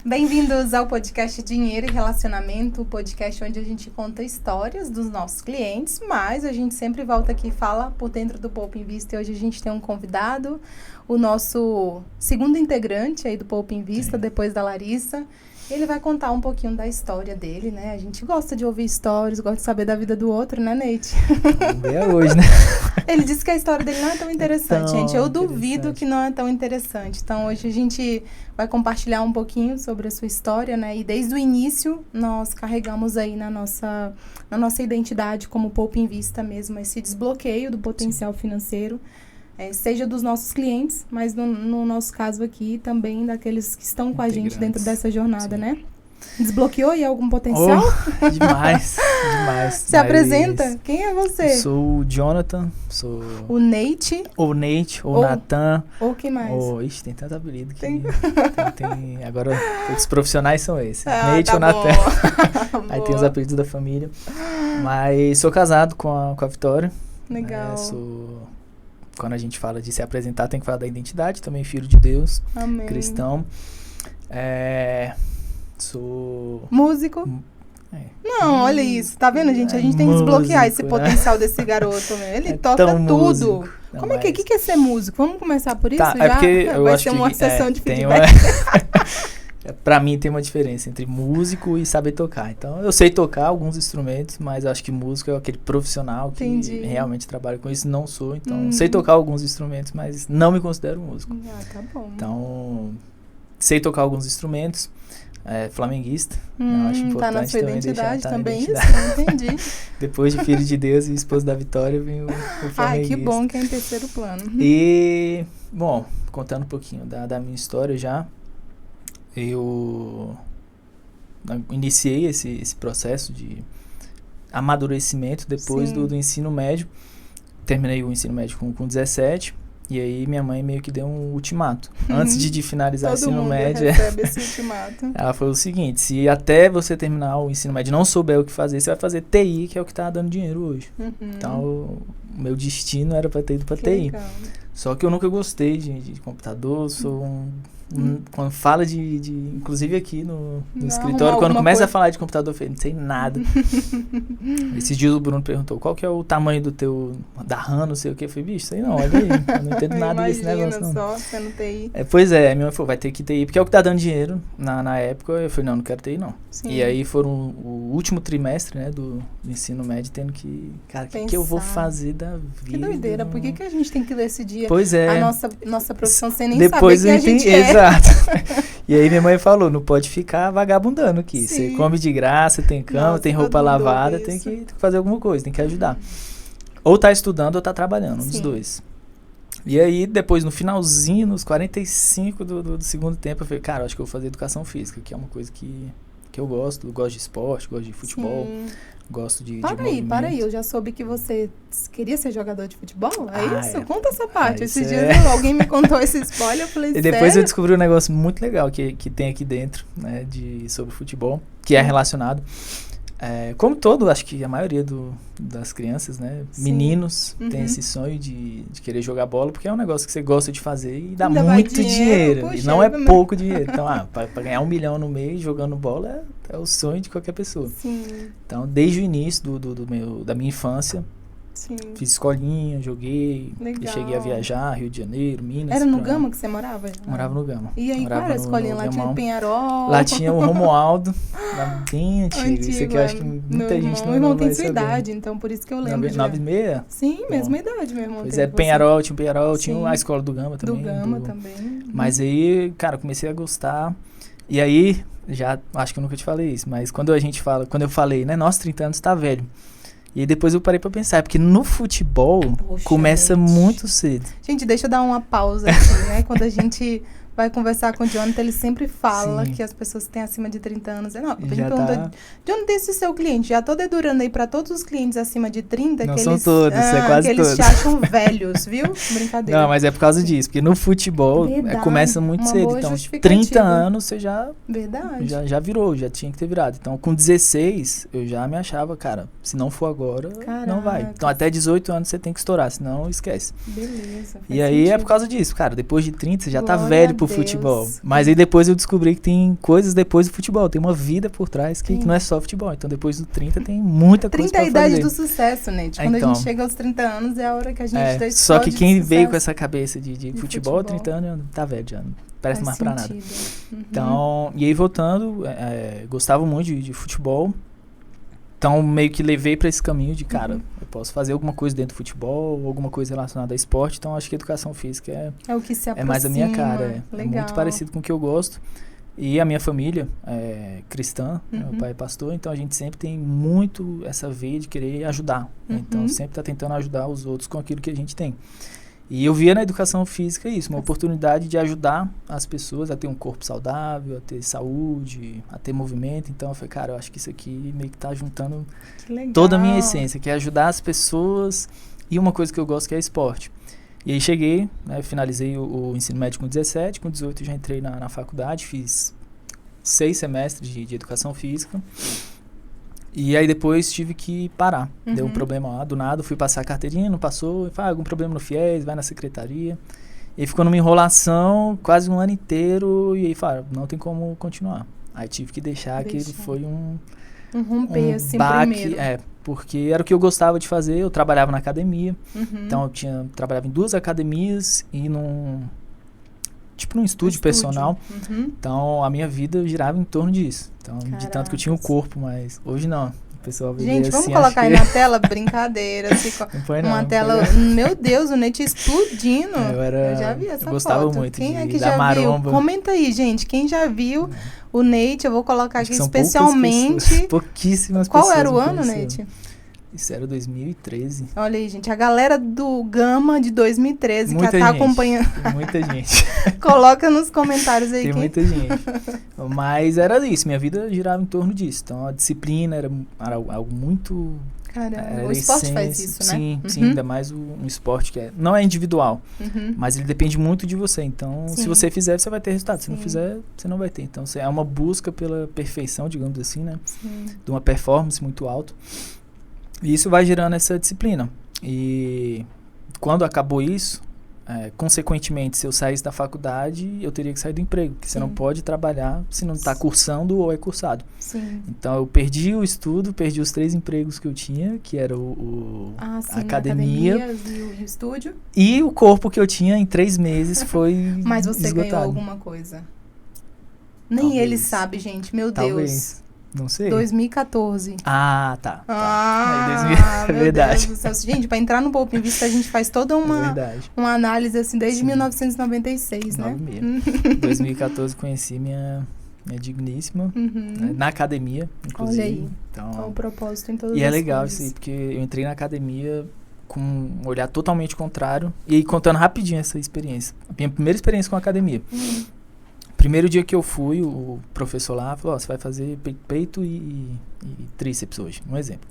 Bem-vindos ao podcast Dinheiro e Relacionamento, o podcast onde a gente conta histórias dos nossos clientes, mas a gente sempre volta aqui e fala por dentro do Poupa Invista. E hoje a gente tem um convidado, o nosso segundo integrante aí do Poupa Invista, depois da Larissa. Ele vai contar um pouquinho da história dele, né? A gente gosta de ouvir histórias, gosta de saber da vida do outro, né, Neide? É hoje, né? Ele disse que a história dele não é tão interessante, gente. Eu duvido que não é tão interessante. Então, hoje a gente vai compartilhar um pouquinho sobre a sua história, né? E desde o início, nós carregamos aí na nossa identidade como Poupa Invista mesmo, esse desbloqueio do potencial financeiro, seja dos nossos clientes, mas no nosso caso aqui, também daqueles que estão com a gente dentro dessa jornada, né? Desbloqueou aí algum potencial? Demais. Se apresenta? Quem é você? Sou o Jonathan, sou... O Nate. Ou Nate, ou Natan. Ou quem mais? Ixi, tem tanto apelido que... tem, agora, os profissionais são esses. Nate ou Natan. Aí tem os apelidos da família. Mas sou casado com a Vitória. Legal. Quando a gente fala de se apresentar, tem que falar da identidade. Também filho de Deus. Amém. Cristão. Sou... músico? Não, olha isso. Tá vendo, gente? A gente tem que desbloquear esse potencial desse garoto. Ele toca tudo. Não, como é que é ser músico? Vamos começar por isso? Já? Porque eu vai acho ser que uma sessão de feedback. Pra mim tem uma diferença entre músico e saber tocar. Então, eu sei tocar alguns instrumentos, mas eu acho que músico é aquele profissional que realmente trabalha com isso. Não sou, então sei tocar alguns instrumentos, mas não me considero músico. Tá bom. Então, sei tocar alguns instrumentos. Flamenguista, eu acho importante. Tá na sua também identidade deixar, também isso, entendi. Depois de filho de Deus e esposo da Vitória, vem o flamenguista. Ai, que bom que é em terceiro plano. E, bom, contando um pouquinho da minha história já, eu iniciei esse processo de amadurecimento depois do ensino médio. Terminei o ensino médio com 17. E aí minha mãe meio que deu um ultimato. Antes de finalizar o ensino médio, recebe esse ultimato. Ela falou o seguinte: se até você terminar o ensino médio e não souber o que fazer, você vai fazer TI, que é o que tá dando dinheiro hoje. Então, o meu destino era para ter ido para TI. Legal. Só que eu nunca gostei de computador, sou quando fala inclusive aqui no escritório, quando começa a falar de computador, eu falei, não sei nada. Esses dias o Bruno perguntou, qual que é o tamanho da RAM, não sei o que. Eu falei, bicho, sei não, olha aí, eu não entendo nada desse negócio, não. Só, você não TI. Pois é, a minha mãe falou, vai ter que TI, porque é o que tá dando dinheiro na época. Eu falei, não quero TI, não. Sim. E aí foram o último trimestre, né, do ensino médio, tendo que, cara, o que eu vou fazer da vida? Que doideira, por que a gente tem que decidir a nossa profissão sem nem depois saber quem a gente é? Exato. E aí minha mãe falou, não pode ficar vagabundando aqui. Você come de graça, tem cama, tem roupa lavada, tem que fazer alguma coisa, tem que ajudar. Ou tá estudando ou tá trabalhando, um dos dois. E aí, depois, no finalzinho, nos 45 do segundo tempo, eu falei, cara, eu acho que eu vou fazer educação física, que é uma coisa que eu gosto de esporte, gosto de futebol. Gosto de movimento. Para aí, eu já soube que você queria ser jogador de futebol? Isso? Conta essa parte. Esses dias alguém me contou esse spoiler, eu falei, e depois eu descobri um negócio muito legal que tem aqui dentro, né, sobre futebol, que é relacionado. Como acho que a maioria das crianças, né, meninos, tem esse sonho de querer jogar bola, porque é um negócio que você gosta de fazer e dá muito dinheiro. Puxa, e não é pouco dinheiro. Então, pra ganhar 1 milhão no mês jogando bola é o sonho de qualquer pessoa. Sim. Então, desde o início da minha infância, fiz escolinha, joguei. Legal. E cheguei a viajar, Rio de Janeiro, Minas. Era no Gama que você morava? Morava no Gama. E aí, qual era a escolinha? Lá tinha o Penharol? Lá tinha o Romualdo, bem antigo. Isso aqui eu acho que muita gente não Meu irmão tem sua idade, então por isso que eu lembro. 9,6? Sim, mesma idade, meu irmão. Pois tinha o Penharol, tinha a escola do Gama também. Do Gama também. Mas aí, cara, comecei a gostar. E aí, acho que eu nunca te falei isso, mas quando eu falei, né, nossa, 30 anos tá velho. E aí depois eu parei pra pensar, porque no futebol começa muito cedo. Gente, deixa eu dar uma pausa aqui, né? Quando a gente vai conversar com o Jonathan, ele sempre fala que as pessoas que têm acima de 30 anos... Não, a gente perguntou, Jonathan, esse seu cliente, já tô dedurando aí pra todos os clientes acima de 30, não que são eles... todos, é quase que todos. eles te acham velhos, viu? Brincadeira. Não, mas é por causa disso, porque no futebol começa muito cedo. Então, 30 anos você já virou, já tinha que ter virado. Então, com 16, eu já me achava, cara, se não for agora, não vai. Então, até 18 anos você tem que estourar, senão esquece. Beleza. E aí é por causa disso, cara, depois de 30 você já tá velho pro futebol. Mas aí depois eu descobri que tem coisas depois do futebol. Tem uma vida por trás que não é só futebol. Então depois do 30 tem muita coisa pra fazer. 30 é a idade do sucesso, né? Quando a gente chega aos 30 anos é a hora que a gente dá esse só que quem veio com essa cabeça de futebol, 30 anos, tá velho já. Não parece mais pra nada. Então, e aí voltando, gostava muito de futebol. Então, meio que levei pra esse caminho de, cara, eu posso fazer alguma coisa dentro do futebol, alguma coisa relacionada a esporte. Então, acho que a educação física é o que se aproxima, é mais a minha cara. É muito parecido com o que eu gosto. E a minha família é cristã, meu pai é pastor, então a gente sempre tem muito essa veia de querer ajudar. Então, sempre tá tentando ajudar os outros com aquilo que a gente tem. E eu via na educação física isso, uma oportunidade de ajudar as pessoas a ter um corpo saudável, a ter saúde, a ter movimento. Então eu falei, cara, eu acho que isso aqui meio que tá juntando toda a minha essência, que é ajudar as pessoas e uma coisa que eu gosto que é esporte. E aí cheguei, né, finalizei o ensino médio com 17, com 18 eu já entrei na faculdade, fiz 6 semestres de educação física. E aí depois tive que parar. Deu um problema lá, do nada, fui passar a carteirinha, não passou. Algum problema no FIES, vai na secretaria. E aí ficou numa enrolação quase um ano inteiro. E aí falaram, não tem como continuar. Aí tive que deixar, que foi um romper, assim, baque, primeiro. porque era o que eu gostava de fazer. Eu trabalhava na academia. Então eu trabalhava em 2 academias e num estúdio personal. Então a minha vida girava em torno disso. Então, de tanto que eu tinha o corpo, mas hoje não. O pessoal vê gente, vamos assim, colocar aí na tela, brincadeira. Assim, não foi uma não, tela, meu Deus, o Nate explodindo. Eu já vi essa foto. Eu gostava muito quem é que já maromba. Viu? Comenta aí, gente, quem já viu o Nate, eu vou colocar aqui especialmente. Pouquíssimas pessoas. Qual era o ano, Nate? Isso era 2013. Olha aí, gente, a galera do Gama de 2013 muita que tá gente, acompanhando. Muita gente. Coloca nos comentários aí. Tem muita gente. Mas era isso, minha vida girava em torno disso. Então a disciplina era algo muito... Caramba, o esporte faz isso, né? Sim, ainda mais um esporte que não é individual, mas ele depende muito de você. Então, se você fizer, você vai ter resultado. Se não fizer, você não vai ter. Então, é uma busca pela perfeição, digamos assim, né? De uma performance muito alta. E isso vai gerando essa disciplina. E quando acabou isso, consequentemente, se eu saísse da faculdade, eu teria que sair do emprego. Porque você não pode trabalhar se não está cursando ou é cursado. Então, eu perdi o estudo, perdi os 3 empregos que eu tinha, que era a academia e o estúdio. E o corpo que eu tinha em 3 meses foi Mas você esgotado. Ganhou alguma coisa? Nem Talvez. ele sabe, gente. Meu Talvez. Deus. Não sei. 2014. Ah, tá. Meu verdade. Deus do céu. Gente, pra entrar no Poupa Invista, a gente faz toda uma análise assim desde 1996, né? Em 2014 conheci minha digníssima na academia, inclusive. Olha aí. Então, qual o propósito em todas as E é legal coisas. isso aí, porque eu entrei na academia com um olhar totalmente contrário. E aí, contando rapidinho essa experiência. A minha primeira experiência com a academia. Primeiro dia que eu fui, o professor lá falou, você vai fazer peito e tríceps hoje, um exemplo.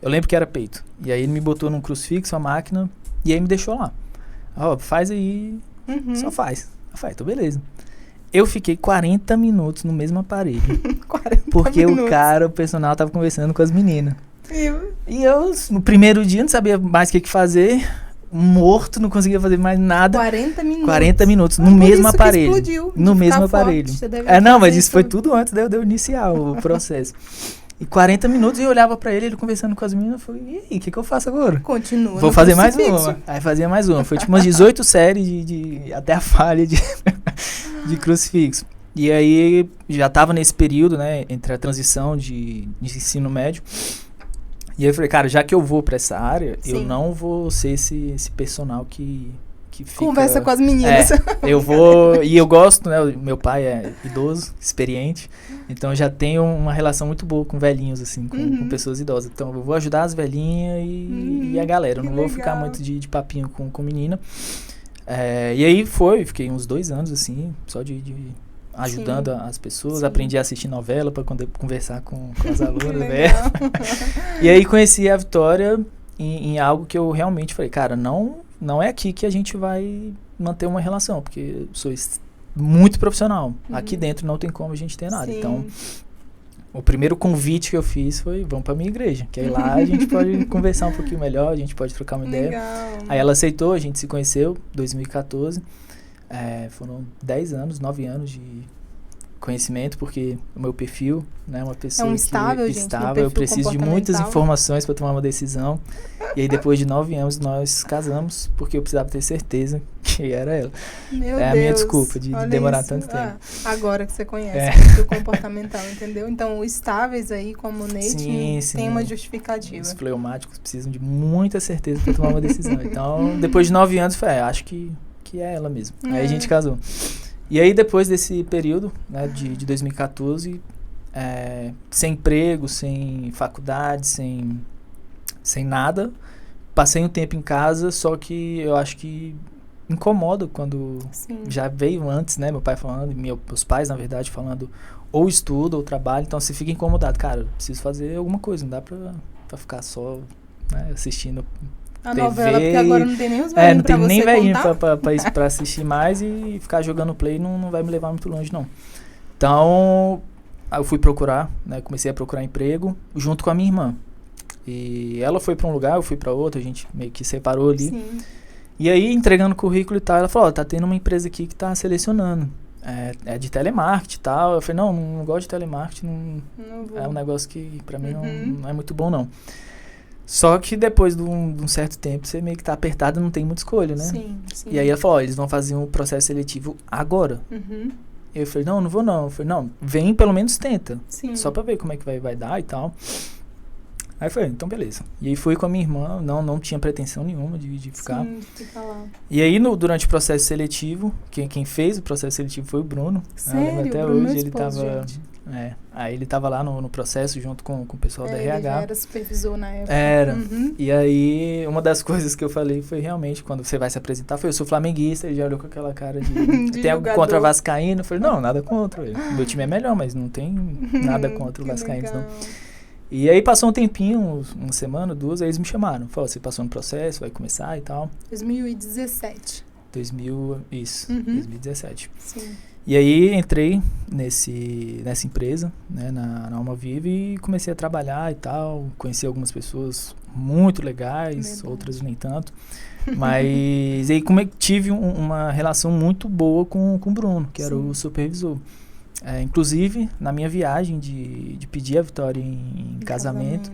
Eu lembro que era peito. E aí ele me botou num crucifixo, a máquina, e aí me deixou lá. Faz aí, só faz. Eu falei, então beleza. Eu fiquei 40 minutos no mesmo aparelho. 40 porque minutos. o personal tava conversando com as meninas. E eu, no primeiro dia, não sabia mais o que fazer. Morto, não conseguia fazer mais nada. 40 minutos no mesmo aparelho. Explodiu, no mesmo aparelho. Não, mas isso foi tudo antes de eu iniciar o processo. E 40 minutos eu olhava pra ele conversando com as meninas, eu falei, e aí, o que eu faço agora? Continua. Vou fazer mais uma. Aí fazia mais uma. Foi tipo umas 18 séries até a falha de crucifixo. E aí já tava nesse período, né, entre a transição de ensino médio. E aí eu falei, cara, já que eu vou pra essa área, eu não vou ser esse personal que fica... Conversa com as meninas. Eu vou... E eu gosto, né? Meu pai é idoso, experiente. Então eu já tenho uma relação muito boa com velhinhos, assim, com pessoas idosas. Então eu vou ajudar as velhinhas e a galera. Eu não vou ficar muito de papinho com menina. E aí fiquei uns 2 anos, assim, só de ajudando as pessoas, aprendi a assistir novela para conversar com as alunas, né? E aí conheci a Vitória em algo que eu realmente falei, cara, não é aqui que a gente vai manter uma relação, porque eu sou muito profissional. Aqui dentro não tem como a gente ter nada. Então, o primeiro convite que eu fiz foi, vamos pra minha igreja, que aí lá a gente pode conversar um pouquinho melhor, a gente pode trocar uma ideia. Aí ela aceitou, a gente se conheceu, 2014. Foram 10 anos, 9 anos de conhecimento, porque o meu perfil, né, uma pessoa estável, gente, eu preciso de muitas informações para tomar uma decisão. E aí depois de 9 anos nós casamos, porque eu precisava ter certeza que era ela. Meu Deus, a minha desculpa de demorar tanto tempo. Agora que você conhece o comportamental, entendeu? Então, os estáveis aí, como o Nate, tem uma justificativa. Os fleumáticos precisam de muita certeza para tomar uma decisão. Então, depois de 9 anos, foi, acho que é ela mesmo. Aí a gente casou. E aí, depois desse período, né, de 2014, sem emprego, sem faculdade, sem nada, passei um tempo em casa, só que eu acho que incomoda quando já veio antes, né, meu pai falando, meus pais, na verdade, falando ou estudo ou trabalho, então você fica incomodado. Cara, eu preciso fazer alguma coisa, não dá pra ficar só, né, assistindo a TV, novela, porque agora não tem nem os velhinhos pra você contar. Não tem nem velhinho pra assistir mais, e ficar jogando play não vai me levar muito longe, não. Então, eu fui procurar, né, comecei a procurar emprego junto com a minha irmã. E ela foi pra um lugar, eu fui pra outro, a gente meio que separou ali. Sim. E aí, entregando currículo e tal, ela falou, tá tendo uma empresa aqui que tá selecionando. É de telemarketing e tal. Eu falei, não gosto de telemarketing, não é um negócio que pra mim não é muito bom, não. Só que depois de um certo tempo, você meio que tá apertado e não tem muita escolha, né? Sim. E aí ela falou, eles vão fazer um processo seletivo agora. Eu falei, não vou não. Eu falei, não, vem, pelo menos tenta. Sim. Só pra ver como é que vai dar e tal. Aí eu falei, então beleza. E aí fui com a minha irmã, não tinha pretensão nenhuma de ficar. Sim, de ficar lá. E aí, durante o processo seletivo, quem fez o processo seletivo foi o Bruno. Sério? Até Bruno, hoje ele esposo, tava... gente. Aí ele tava lá no processo junto com o pessoal da RH. Ele já era supervisor na época. Era. E aí, uma das coisas que eu falei foi realmente, quando você vai se apresentar, foi, eu sou flamenguista. Ele já olhou com aquela cara de tem algo contra Vascaíno? Eu falei, não, nada contra. Meu time é melhor, mas não tem nada contra o Vascaíno, não. E aí passou um tempinho, uma semana, 2, aí eles me chamaram. Falaram, você passou no processo, vai começar e tal. 2017. 2017. Sim. E aí entrei nessa empresa, né, na Alma Viva, e comecei a trabalhar e tal. Conheci algumas pessoas muito legais, outras nem tanto. Mas aí tive uma relação muito boa com o Bruno, que era o supervisor. Inclusive, na minha viagem de pedir a Vitória em casamento,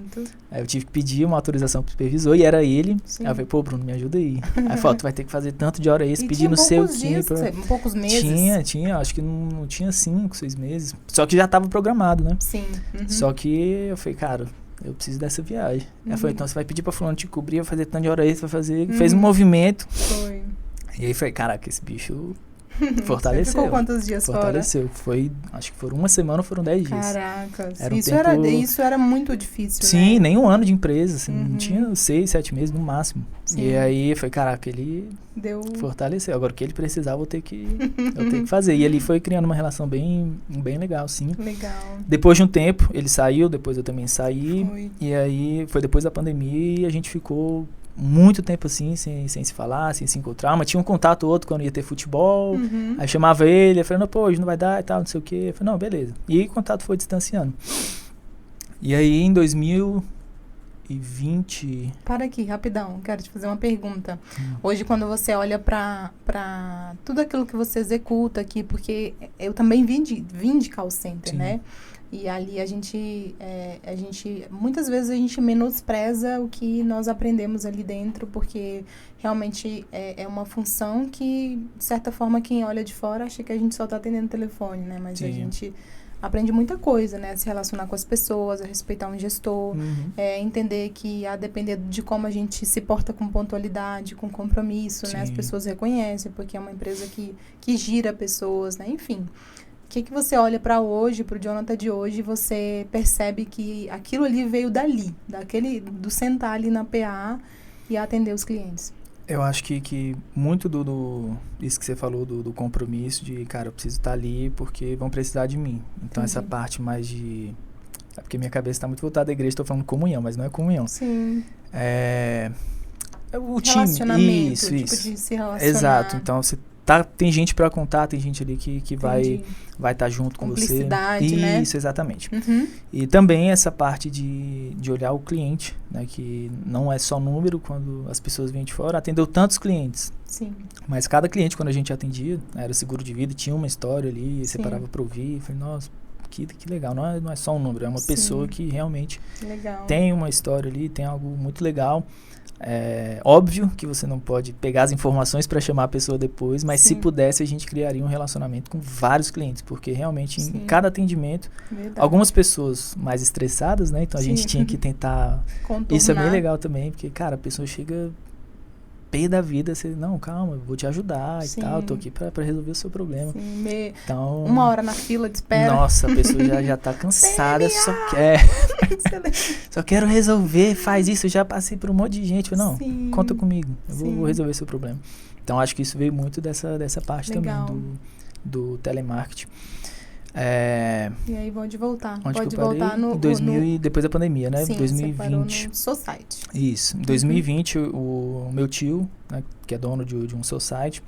eu tive que pedir uma autorização pro supervisor, e era ele. Aí eu falei, pô, Bruno, me ajuda aí. Aí falou, tu vai ter que fazer tanto de hora extra, pedir no seu time. Poucos meses? Tinha, acho que não tinha 5, 6 meses. Só que já estava programado, né? Sim. Só que eu falei, cara, eu preciso dessa viagem. Ela falou, então você vai pedir pra fulano te cobrir, vai fazer tanto de hora extra, vai fazer. Fez um movimento. Foi. E aí falei, caraca, esse bicho... Fortaleceu. Você ficou quantos dias Fortaleceu. Foi, acho que foram uma semana ou foram 10 dias. Caraca, Isso era muito difícil, sim, né? Nem um ano de empresa, assim, não tinha 6, 7 meses no máximo. Sim. E aí foi, caraca, ele fortaleceu. Agora o que ele precisava, eu tenho que fazer. E ele foi criando uma relação bem legal, sim. Legal. Depois de um tempo, ele saiu, depois eu também saí. Foi. E aí foi depois da pandemia e a gente ficou muito tempo assim, sem se falar, sem se encontrar, mas tinha um contato outro quando ia ter futebol, aí chamava ele, falando, pô, hoje não vai dar e tal, não sei o quê. Eu falei, não, beleza. E aí o contato foi distanciando. E aí em 2020... Para aqui, rapidão, quero te fazer uma pergunta. Hoje, quando você olha pra tudo aquilo que você executa aqui, porque eu também vim de call center, né? E ali a gente, muitas vezes a gente menospreza o que nós aprendemos ali dentro, porque realmente é uma função que, de certa forma, quem olha de fora acha que a gente só está atendendo o telefone, né? Mas a gente aprende muita coisa, né? A se relacionar com as pessoas, a respeitar um gestor, entender que, a depender de como a gente se porta com pontualidade, com compromisso, né? As pessoas reconhecem, porque é uma empresa que gira pessoas, né? Enfim. O que você olha para hoje, para o Jonathan de hoje, e você percebe que aquilo ali veio dali, do sentar ali na PA e atender os clientes? Eu acho que muito isso que você falou do compromisso, de, cara, eu preciso estar ali porque vão precisar de mim. Então, essa parte mais de... É porque minha cabeça está muito voltada à igreja, estou falando comunhão, mas não é comunhão. Sim. O time, relacionamento, isso. Tipo de se relacionar. Exato, então você tem gente para contar, tem gente ali que vai estar junto com você. Cumplicidade, né? Isso, exatamente. E também essa parte de olhar o cliente, né? Que não é só número quando as pessoas vêm de fora. Atendeu tantos clientes. Sim. Mas cada cliente, quando a gente atendia, era seguro de vida, tinha uma história ali, você parava para ouvir. Falei, nossa, que legal. Não é só um número, é uma pessoa que realmente tem uma história ali, tem algo muito legal. É óbvio que você não pode pegar as informações para chamar a pessoa depois, mas se pudesse a gente criaria um relacionamento com vários clientes, porque realmente em cada atendimento, algumas pessoas mais estressadas, né? Então a gente tinha que tentar contornar. Isso é bem legal também, porque, cara, a pessoa chega pé da vida, você, não, calma, eu vou te ajudar e tal, tô aqui pra resolver o seu problema. Então, 1 hora na fila de espera. Nossa, a pessoa já tá cansada, só quero resolver, faz isso, eu já passei por um monte de gente. Não, conta comigo, eu vou resolver seu problema. Então, acho que isso veio muito dessa parte também do telemarketing. E aí pode voltar. Pode voltar no 2000 depois da pandemia, né? Sim, 2020. No Society. Isso. Em 2020, o meu tio, né, que é dono de um Society,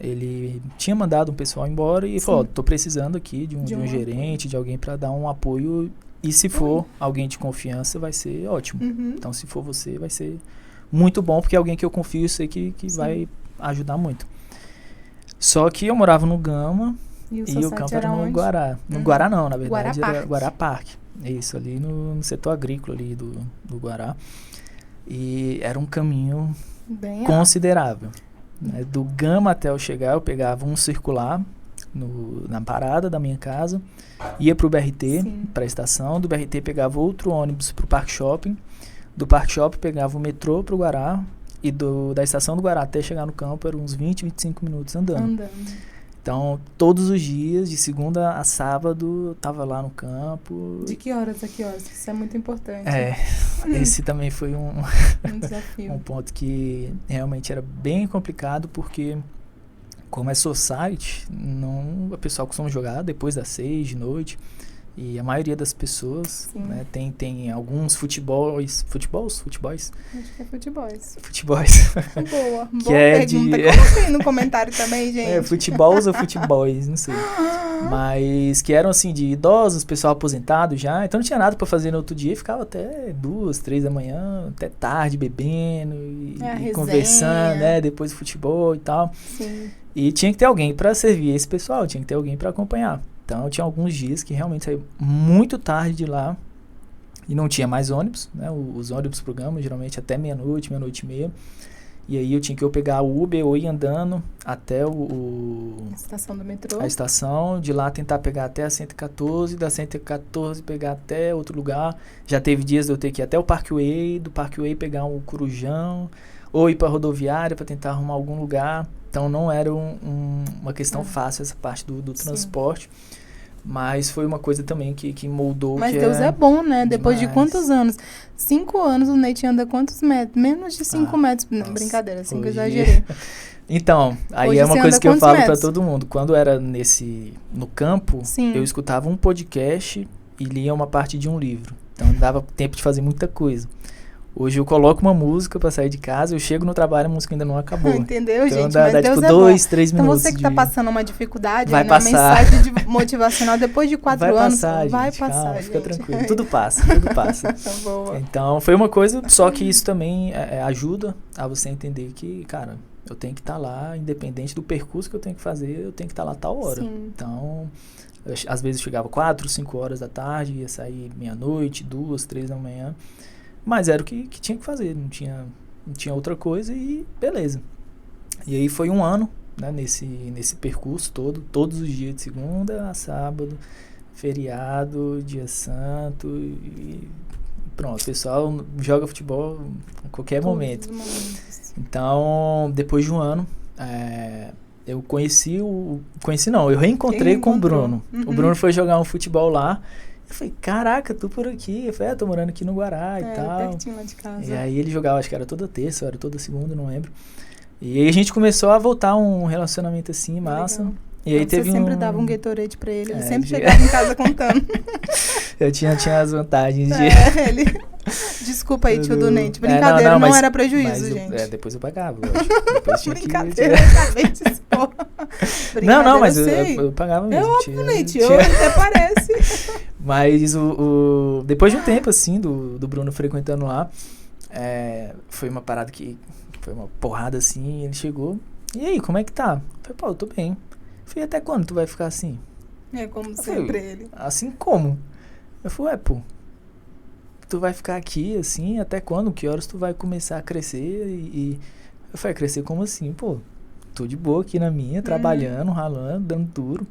ele tinha mandado um pessoal embora e falou, tô precisando aqui de um gerente, de alguém para dar um apoio. E se for alguém de confiança, vai ser ótimo. Então, se for você, vai ser muito bom, porque é alguém que eu confio, sei que vai ajudar muito. Só que eu morava no Gama. E o campo era no Guará. No Guará não, na verdade, era Guará Parque. Isso, ali no setor agrícola ali do Guará. E era um caminho bem considerável. Né? Do Gama até eu chegar, eu pegava um circular na parada da minha casa, ia pro BRT, pra estação, do BRT pegava outro ônibus pro Parque Shopping, do Parque Shopping pegava o metrô pro Guará, e da estação do Guará até chegar no campo eram uns 20, 25 minutos andando. Então, todos os dias, de segunda a sábado, eu tava lá no campo. De que horas a que horas? Isso é muito importante. Esse também foi um desafio. Um ponto que realmente era bem complicado, porque como é society, a pessoa costuma jogar depois das 6 da noite. E a maioria das pessoas, né, tem alguns futebols. Acho que é futebols. Boa que é pergunta. Coloca aí no comentário também, gente. Futebols ou futebols, não sei. Mas que eram assim, de idosos, pessoal aposentado já. Então não tinha nada pra fazer no outro dia. Ficava até 2, 3 da manhã, até tarde, bebendo e conversando, né? Depois do futebol e tal. E tinha que ter alguém pra servir esse pessoal, tinha que ter alguém pra acompanhar. Então, tinha alguns dias que realmente saí muito tarde de lá e não tinha mais ônibus, né? Os ônibus pro Gama, geralmente até meia-noite e meia. E aí eu tinha que pegar o Uber ou ir andando até a estação do metrô. A estação, de lá tentar pegar até a 114, da 114 pegar até outro lugar. Já teve dias de eu ter que ir até o Parkway, do Parkway pegar um Corujão, ou ir pra rodoviária para tentar arrumar algum lugar. Então não era uma questão fácil essa parte do transporte. Mas foi uma coisa também que moldou. Mas Deus é bom, né? Depois de quantos anos? 5 anos o Nate anda quantos metros? Menos de 5 metros. Não, brincadeira, 5 eu exagerei. Então, aí hoje é uma coisa que eu falo para todo mundo. Quando era no campo, eu escutava um podcast e lia uma parte de um livro. Então dava tempo de fazer muita coisa. Hoje eu coloco uma música pra sair de casa, eu chego no trabalho, a música ainda não acabou. Entendeu, então, gente? Dá Mas Deus tipo é 2, 3 então minutos. Então você que tá passando uma dificuldade, vai uma passar. mensagem motivacional depois de 4 anos, vai gente, passar, calma, gente. Fica tranquilo, tudo passa. Tá boa. Então foi uma coisa, só que isso também ajuda a você entender que, cara, eu tenho que estar lá, independente do percurso que eu tenho que fazer, eu tenho que estar lá a tal hora. Então, às vezes eu chegava 4, 5 horas da tarde, ia sair meia-noite, 2, 3 da manhã. Mas era o que tinha que fazer, não tinha outra coisa e beleza. E aí foi um ano, né, nesse percurso todo, todos os dias de segunda a sábado, feriado, dia santo e pronto, o pessoal joga futebol a qualquer momento. Então, depois de um ano, eu eu reencontrei com o Bruno. O Bruno foi jogar um futebol lá. Eu falei, caraca, tô por aqui. Eu falei, tô morando aqui no Guará e tal. Pertinho lá de casa. E aí ele jogava, acho que era toda terça, era toda segunda, não lembro. E aí a gente começou a voltar um relacionamento assim, massa. Legal. E aí então teve você sempre dava um Gatorade pra ele, ele sempre chegava em casa contando. Eu tinha as vantagens de... Ele... Desculpa aí, tio Donete. Brincadeira, não era prejuízo, gente. Depois eu pagava, lógico. Depois tinha brincadeira, acabei de expor. Não, mas eu pagava mesmo. É óbvio, Nete, até parece. Mas depois de um tempo, assim, do Bruno frequentando lá, foi uma parada que foi uma porrada, assim, ele chegou. E aí, como é que tá? Eu falei, pô, eu tô bem. Eu falei, até quando tu vai ficar assim? É como sempre ele. Assim como? Eu falei, pô, tu vai ficar aqui, assim, até quando? Que horas tu vai começar a crescer? E eu falei, crescer como assim? Pô, tô de boa aqui na minha, trabalhando, ralando, dando duro.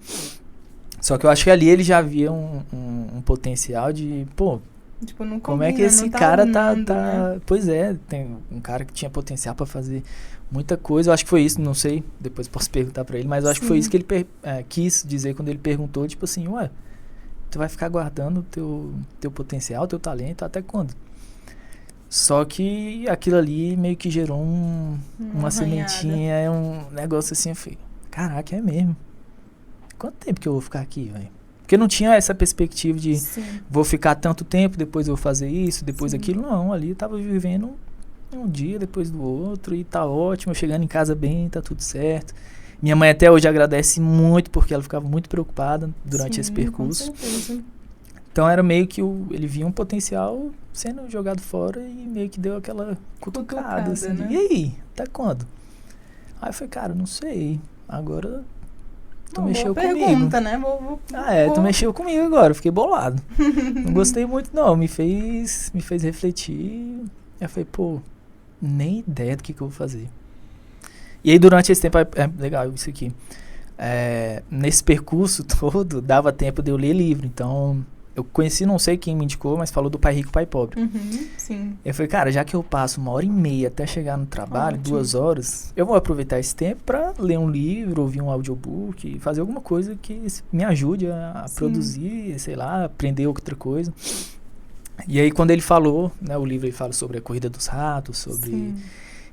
Só que eu acho que ali ele já via um potencial de, pô, tipo, não combina, como é que esse cara tá... né? Pois é, tem um cara que tinha potencial pra fazer muita coisa. Eu acho que foi isso, não sei, depois posso perguntar pra ele, mas eu acho que foi isso que ele quis dizer quando ele perguntou, tipo assim, ué, tu vai ficar guardando o teu potencial, teu talento, até quando? Só que aquilo ali meio que gerou uma sementinha, um negócio assim, eu falei, caraca, é mesmo. Quanto tempo que eu vou ficar aqui, velho? Porque não tinha essa perspectiva de vou ficar tanto tempo, depois eu vou fazer isso, depois aquilo. Não, ali eu tava vivendo um dia depois do outro e tá ótimo, chegando em casa bem, tá tudo certo. Minha mãe até hoje agradece muito porque ela ficava muito preocupada durante esse percurso. Com certeza. Então era meio que ele via um potencial sendo jogado fora e meio que deu aquela cutucada assim, né? E aí, até quando? Aí eu falei, cara, não sei, agora tu mexeu comigo. Pergunta, né? Tu mexeu comigo agora, eu fiquei bolado. Não gostei muito não, me fez refletir. Eu falei, pô, nem ideia do que eu vou fazer. E aí durante esse tempo, é legal isso aqui, nesse percurso todo, dava tempo de eu ler livro, então eu conheci, não sei quem me indicou, mas falou do Pai Rico, Pai Pobre. Sim. Eu falei, cara, já que eu passo 1h30 até chegar no trabalho, 2 horas, eu vou aproveitar esse tempo pra ler um livro, ouvir um audiobook, fazer alguma coisa que me ajude a produzir, sei lá, aprender outra coisa. E aí quando ele falou, né, o livro ele fala sobre a corrida dos ratos, sobre... Sim.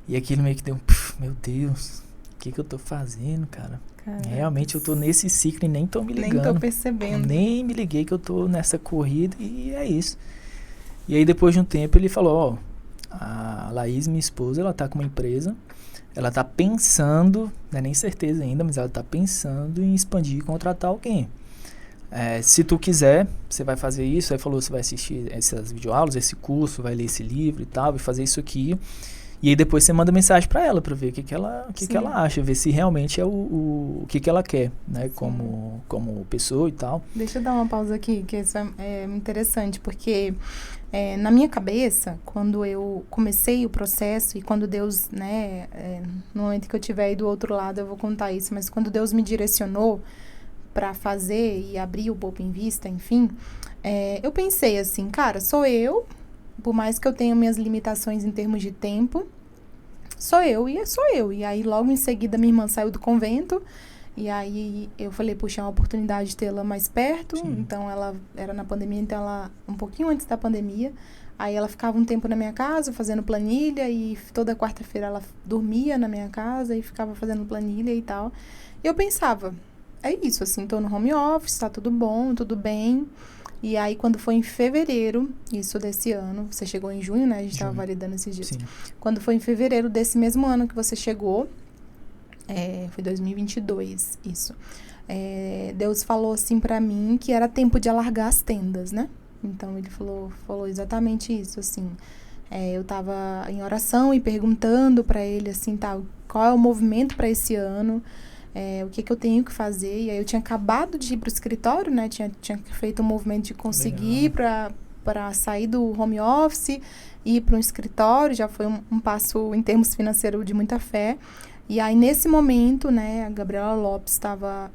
E aquilo meio que deu meu Deus, o que eu tô fazendo, cara? Realmente eu tô nesse ciclo e nem tô me ligando. Nem tô percebendo. Nem me liguei que eu tô nessa corrida e é isso. E aí depois de um tempo ele falou, a Laís, minha esposa, ela tá com uma empresa, ela tá pensando, não é nem certeza ainda, mas ela tá pensando em expandir e contratar alguém. Se tu quiser, você vai fazer isso. Aí falou, você vai assistir essas videoaulas, esse curso, vai ler esse livro e tal, vai fazer isso aqui. E aí depois você manda mensagem pra ela pra ver o que ela acha, ver se realmente é o que ela quer, né, como pessoa e tal. Deixa eu dar uma pausa aqui, que isso é interessante, porque na minha cabeça, quando eu comecei o processo e quando Deus, né, no momento que eu estiver aí do outro lado eu vou contar isso, mas quando Deus me direcionou pra fazer e abrir o Poupa Invista, enfim, eu pensei assim, cara, sou eu. Por mais que eu tenha minhas limitações em termos de tempo, sou eu. E aí, logo em seguida, minha irmã saiu do convento. E aí, eu falei, puxa, é uma oportunidade de tê-la mais perto. Sim. Então, ela era na pandemia, então ela, um pouquinho antes da pandemia. Aí, ela ficava um tempo na minha casa, fazendo planilha. E toda quarta-feira, ela dormia na minha casa e ficava fazendo planilha e tal. E eu pensava, é isso, assim, tô no home office, tá tudo bom, tudo bem. E aí, quando foi em fevereiro, isso desse ano, você chegou em junho, né? A gente estava validando esses dias. Sim. Quando foi em fevereiro desse mesmo ano que você chegou, foi 2022, isso. Deus falou assim pra mim que era tempo de alargar as tendas, né? Então, ele falou exatamente isso, assim. Eu tava em oração e perguntando pra ele, assim, qual é o movimento pra esse ano? O que eu tenho que fazer. E aí eu tinha acabado de ir pro escritório, né? Tinha feito um movimento de conseguir para sair do home office e ir para um escritório. Já foi um passo em termos financeiros de muita fé. E aí nesse momento, né, a Gabriela Lopes estava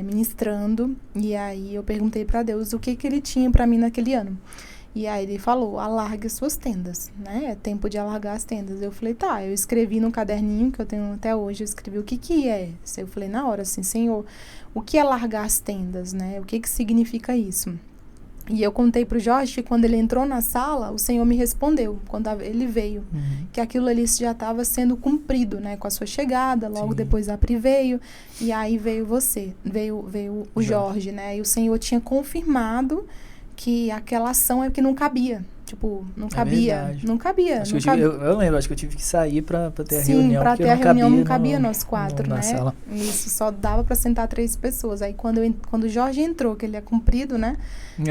ministrando. E aí eu perguntei para Deus o que ele tinha para mim naquele ano. E aí ele falou, alargue as suas tendas, né? É tempo de alargar as tendas. Eu falei, tá, eu escrevi no caderninho que eu tenho até hoje, eu escrevi o que é. Eu falei na hora, assim, Senhor, o que é alargar as tendas, né? O que significa isso? E eu contei pro Jorge que quando ele entrou na sala, o Senhor me respondeu, quando ele veio, que aquilo ali já estava sendo cumprido, né? Com a sua chegada, logo depois a Pri veio, e aí veio você, veio o Jorge, né? E o Senhor tinha confirmado que aquela ação é que não cabia. Tipo, não cabia. Verdade. Não cabia. Acho não que eu lembro, acho que eu tive que sair pra ter a Sim, reunião. pra porque ter a reunião não cabia no- nós 4, na né? sala. Isso, só dava pra sentar 3 pessoas. Aí quando o Jorge entrou, que ele é comprido, né?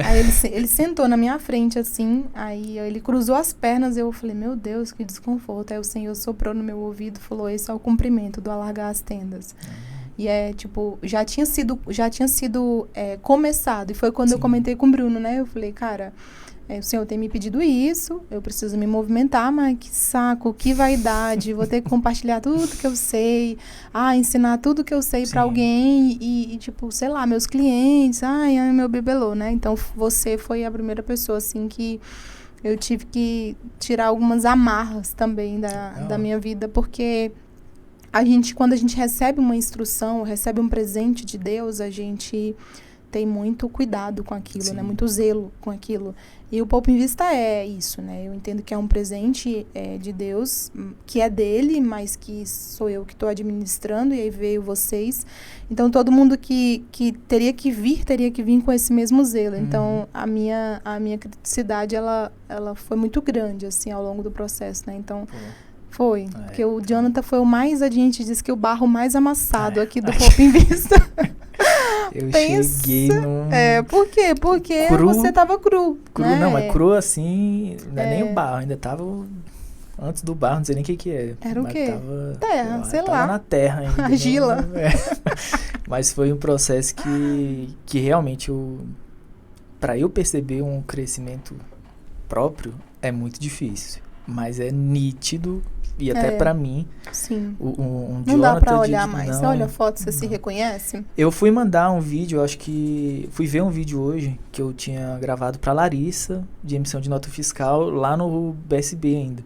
Aí ele sentou na minha frente, assim, aí ele cruzou as pernas, eu falei, meu Deus, que desconforto. Aí o Senhor soprou no meu ouvido e falou, esse é o cumprimento do alargar as tendas. E tipo, já tinha sido começado. E foi quando eu Sim. comentei com o Bruno, né? Eu falei, cara, o Senhor tem me pedido isso, eu preciso me movimentar, mas que saco, que vaidade, vou ter que compartilhar tudo que eu sei, ensinar tudo que eu sei Sim. pra alguém e, tipo, sei lá, meus clientes, meu bibelô, né? Então, você foi a primeira pessoa, assim, que eu tive que tirar algumas amarras também da minha vida, porque quando a gente recebe uma instrução, recebe um presente de Deus, a gente tem muito cuidado com aquilo, Sim. né? Muito zelo com aquilo. E o Poupa em Vista é isso, né? Eu entendo que é um presente de Deus, que é dele, mas que sou eu que estou administrando, e aí veio vocês. Então, todo mundo que teria que vir com esse mesmo zelo. Então, a minha criticidade, ela foi muito grande, assim, ao longo do processo, né? Então, foi. Porque o Jonathan foi o mais, a gente diz que o barro mais amassado aqui do Poupa em Vista. Eu cheguei num... Por quê? Porque você tava cru, né? Não, mas cru assim, não é nem o barro, ainda tava antes do barro, não sei nem o que é. Era o mas quê? Tava, terra, sei lá. Tava na terra ainda. Argila. Mas foi um processo que realmente para eu perceber um crescimento próprio é muito difícil, mas é nítido. E até pra mim, sim. Não dá pra olhar mais. Você olha a foto, você se reconhece? Eu fui mandar um vídeo, acho que... Fui ver um vídeo hoje que eu tinha gravado pra Larissa, de emissão de nota fiscal, lá no BSB ainda.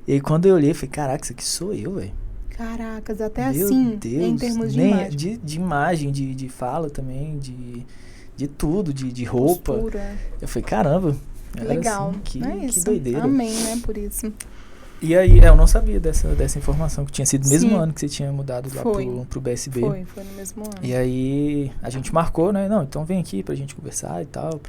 E aí quando eu olhei, eu falei, caraca, isso aqui sou eu, velho. Caracas, até Meu assim, Deus, em termos de imagem. De imagem, de fala também, de tudo, de roupa. Postura. Eu falei, caramba. Legal. Assim, que isso. doideira. Amém, né, por isso. E aí, eu não sabia dessa informação, que tinha sido no mesmo ano que você tinha mudado lá pro BSB. Foi no mesmo ano. E aí, a gente marcou, né? Não, então vem aqui pra gente conversar e tal,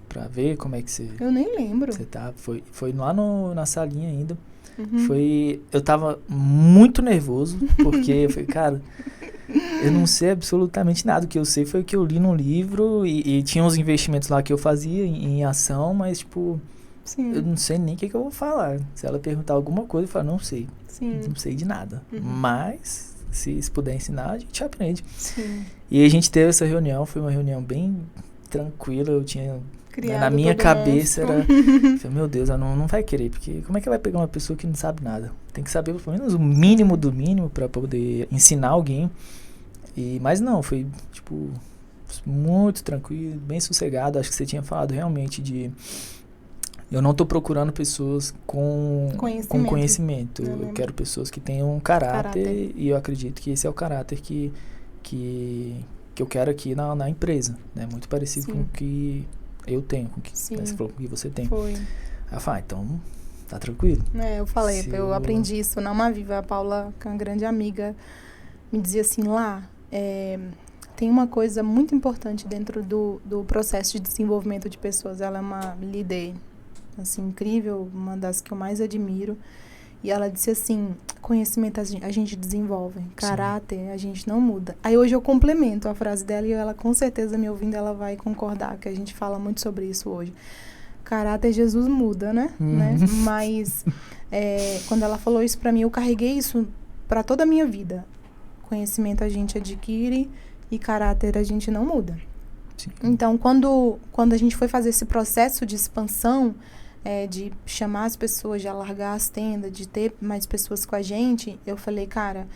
pra ver como é que você... Eu nem lembro. Você tá. Foi lá na salinha ainda. Uhum. Eu tava muito nervoso, porque eu falei, cara, eu não sei absolutamente nada. O que eu sei foi o que eu li num livro e tinha uns investimentos lá que eu fazia em ação, mas, tipo... Sim. Eu não sei nem o que eu vou falar. Se ela perguntar alguma coisa, eu falo, não sei. Sim. Não sei de nada. Uhum. Mas, se puder ensinar, a gente aprende. Sim. E aí a gente teve essa reunião, foi uma reunião bem tranquila. Eu tinha... Criado na minha cabeça monstro. era... Falei, meu Deus, ela não vai querer. Porque como é que vai pegar uma pessoa que não sabe nada? Tem que saber pelo menos o mínimo do mínimo pra poder ensinar alguém. Mas não, foi tipo... muito tranquilo, bem sossegado. Acho que você tinha falado realmente de... Eu não estou procurando pessoas com conhecimento. Eu quero pessoas que tenham caráter. E eu acredito que esse é o caráter que eu quero aqui na empresa. Né? Muito parecido com o que eu tenho, com o que você falou, com o que você tem. Foi. Aí eu falei, então tá tranquilo. Eu falei, eu aprendi isso na Uma Viva. A Paula, que é uma grande amiga, me dizia assim, tem uma coisa muito importante dentro do processo de desenvolvimento de pessoas. Ela é uma líder assim, incrível, uma das que eu mais admiro. E ela disse assim, conhecimento a gente desenvolve, caráter a gente não muda. Aí hoje eu complemento a frase dela e ela com certeza me ouvindo, ela vai concordar, que a gente fala muito sobre isso hoje. Caráter Jesus muda, né? Mas quando ela falou isso pra mim, eu carreguei isso pra toda a minha vida. Conhecimento a gente adquire e caráter a gente não muda. Sim. Então, quando a gente foi fazer esse processo de expansão, de chamar as pessoas, de alargar as tendas, de ter mais pessoas com a gente, eu falei, cara,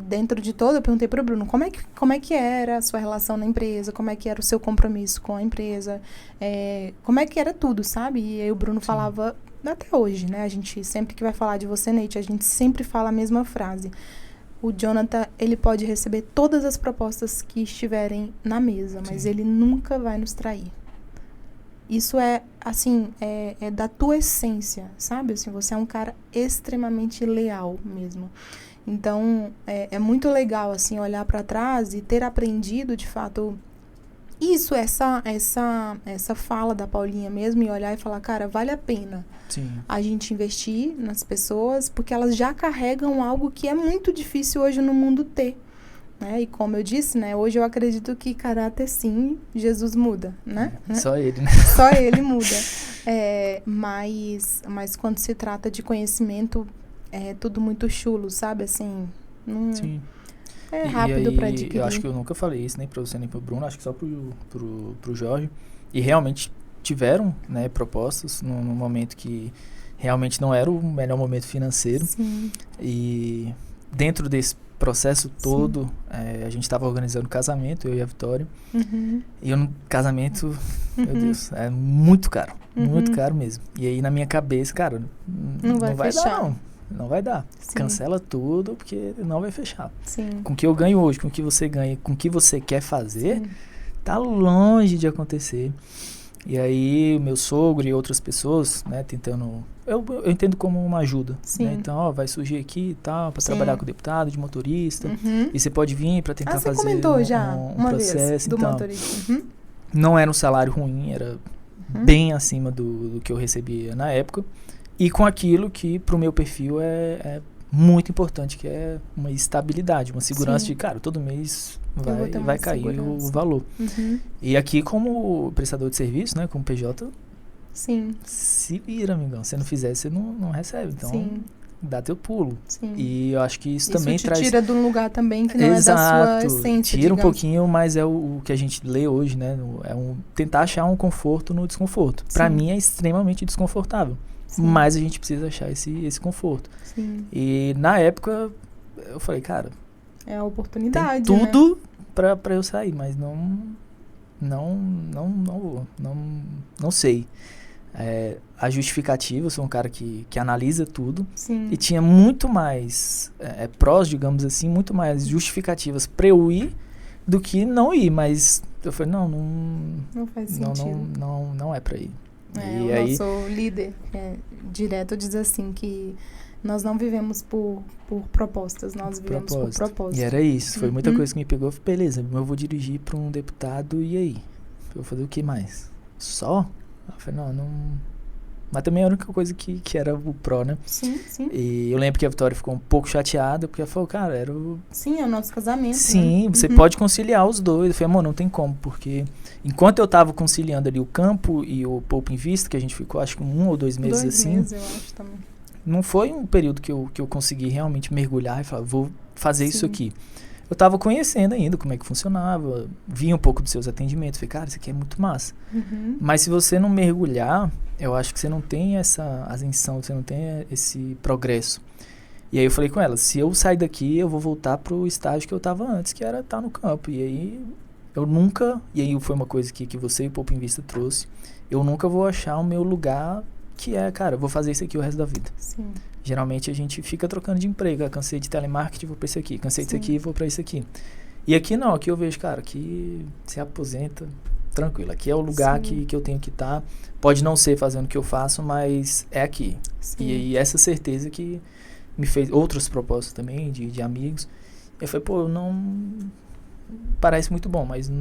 dentro de todo, eu perguntei pro Bruno, como é que era a sua relação na empresa, como é que era o seu compromisso com a empresa, como é que era tudo, sabe? E aí o Bruno falava, até hoje, né? A gente sempre que vai falar de você, Neite, a gente sempre fala a mesma frase. O Jonathan, ele pode receber todas as propostas que estiverem na mesa, mas ele nunca vai nos trair. Isso é, assim, é da tua essência, sabe? Assim, você é um cara extremamente leal mesmo. Então, é muito legal, assim, olhar para trás e ter aprendido, de fato, isso, essa fala da Paulinha mesmo, e olhar e falar, cara, vale a pena Sim. a gente investir nas pessoas, porque elas já carregam algo que é muito difícil hoje no mundo ter. Né? E como eu disse, né, hoje eu acredito que caráter, sim, Jesus muda, né? Só ele, né? Só ele muda. Mas quando se trata de conhecimento, é tudo muito chulo, sabe? Assim, Sim. É rápido para adquirir. Eu acho que eu nunca falei isso, nem pra você, nem pro Bruno, acho que só pro Jorge. E realmente tiveram, né, propostas num momento que realmente não era o melhor momento financeiro. Sim. E dentro desse processo todo, a gente estava organizando o casamento, eu e a Vitória. Uhum. E eu no casamento, meu Deus, é muito caro mesmo. E aí na minha cabeça, cara, não vai dar não. Não vai dar. Sim. Cancela tudo, porque não vai fechar. Sim. Com o que eu ganho hoje, com o que você ganha, com o que você quer fazer, tá longe de acontecer. E aí, o meu sogro e outras pessoas, né, tentando... Eu entendo como uma ajuda. Né? Então, ó, vai surgir aqui e tal, para trabalhar com o deputado, de motorista. E você pode vir para tentar fazer comentou já um processo. Vez do então, motorista. Não era um salário ruim, era bem acima do que eu recebia na época. E com aquilo que, pro meu perfil, é muito importante, que é uma estabilidade, uma segurança de, cara, todo mês vai cair o valor. E aqui, como prestador de serviço, né, como PJ, se vira, amigão. Se não fizer, você não recebe. Então, dá teu pulo. E eu acho que isso também te tira de um lugar também que não é da sua essência, tira um pouquinho, mas é o que a gente lê hoje, né? Tentar achar um conforto no desconforto. Pra mim, é extremamente desconfortável. Mas a gente precisa achar esse conforto. E na época, eu falei, cara... É a oportunidade, tem tudo, né? pra eu sair, mas não sei. A justificativa, eu sou um cara que analisa tudo. E tinha muito mais prós, digamos assim, muito mais justificativas pra eu ir do que não ir. Mas eu falei, não faz sentido. Não é pra ir. E aí, nosso líder direto diz assim que nós não vivemos por propostas, nós vivemos por propósito. E era isso, foi muita coisa que me pegou. Beleza, eu vou dirigir para um deputado e aí? Eu vou fazer o que mais? Só? Eu falei, não... Mas também a única coisa que era o pró, né? Sim. E eu lembro que a Vitória ficou um pouco chateada, porque ela falou, cara, era o... Sim, é o nosso casamento. Sim, né? Você pode conciliar os dois. Eu falei, amor, não tem como, porque enquanto eu tava conciliando ali o campo e o Poupa em Vista, que a gente ficou acho que 1 ou 2 meses assim. 2 meses, eu acho também. Não foi um período que eu consegui realmente mergulhar e falar, vou fazer isso aqui. Eu tava conhecendo ainda como é que funcionava, vi um pouco dos seus atendimentos, falei, cara, isso aqui é muito massa. Mas se você não mergulhar, eu acho que você não tem essa ascensão, você não tem esse progresso. E aí eu falei com ela, se eu sair daqui, eu vou voltar pro estágio que eu tava antes, que era estar no campo. E aí eu nunca, e aí foi uma coisa que você e o Poupa em Vista trouxe, eu nunca vou achar o meu lugar que é, cara, eu vou fazer isso aqui o resto da vida. Geralmente a gente fica trocando de emprego. Cansei de telemarketing, vou pra isso aqui. Cansei disso aqui, vou pra isso aqui. E aqui não, aqui eu vejo, cara, aqui se aposenta, tranquilo. Aqui é o lugar que eu tenho que estar. Pode não ser fazendo o que eu faço, mas é aqui. E essa certeza que me fez outros propósitos também, de amigos. Eu falei, pô, parece muito bom, mas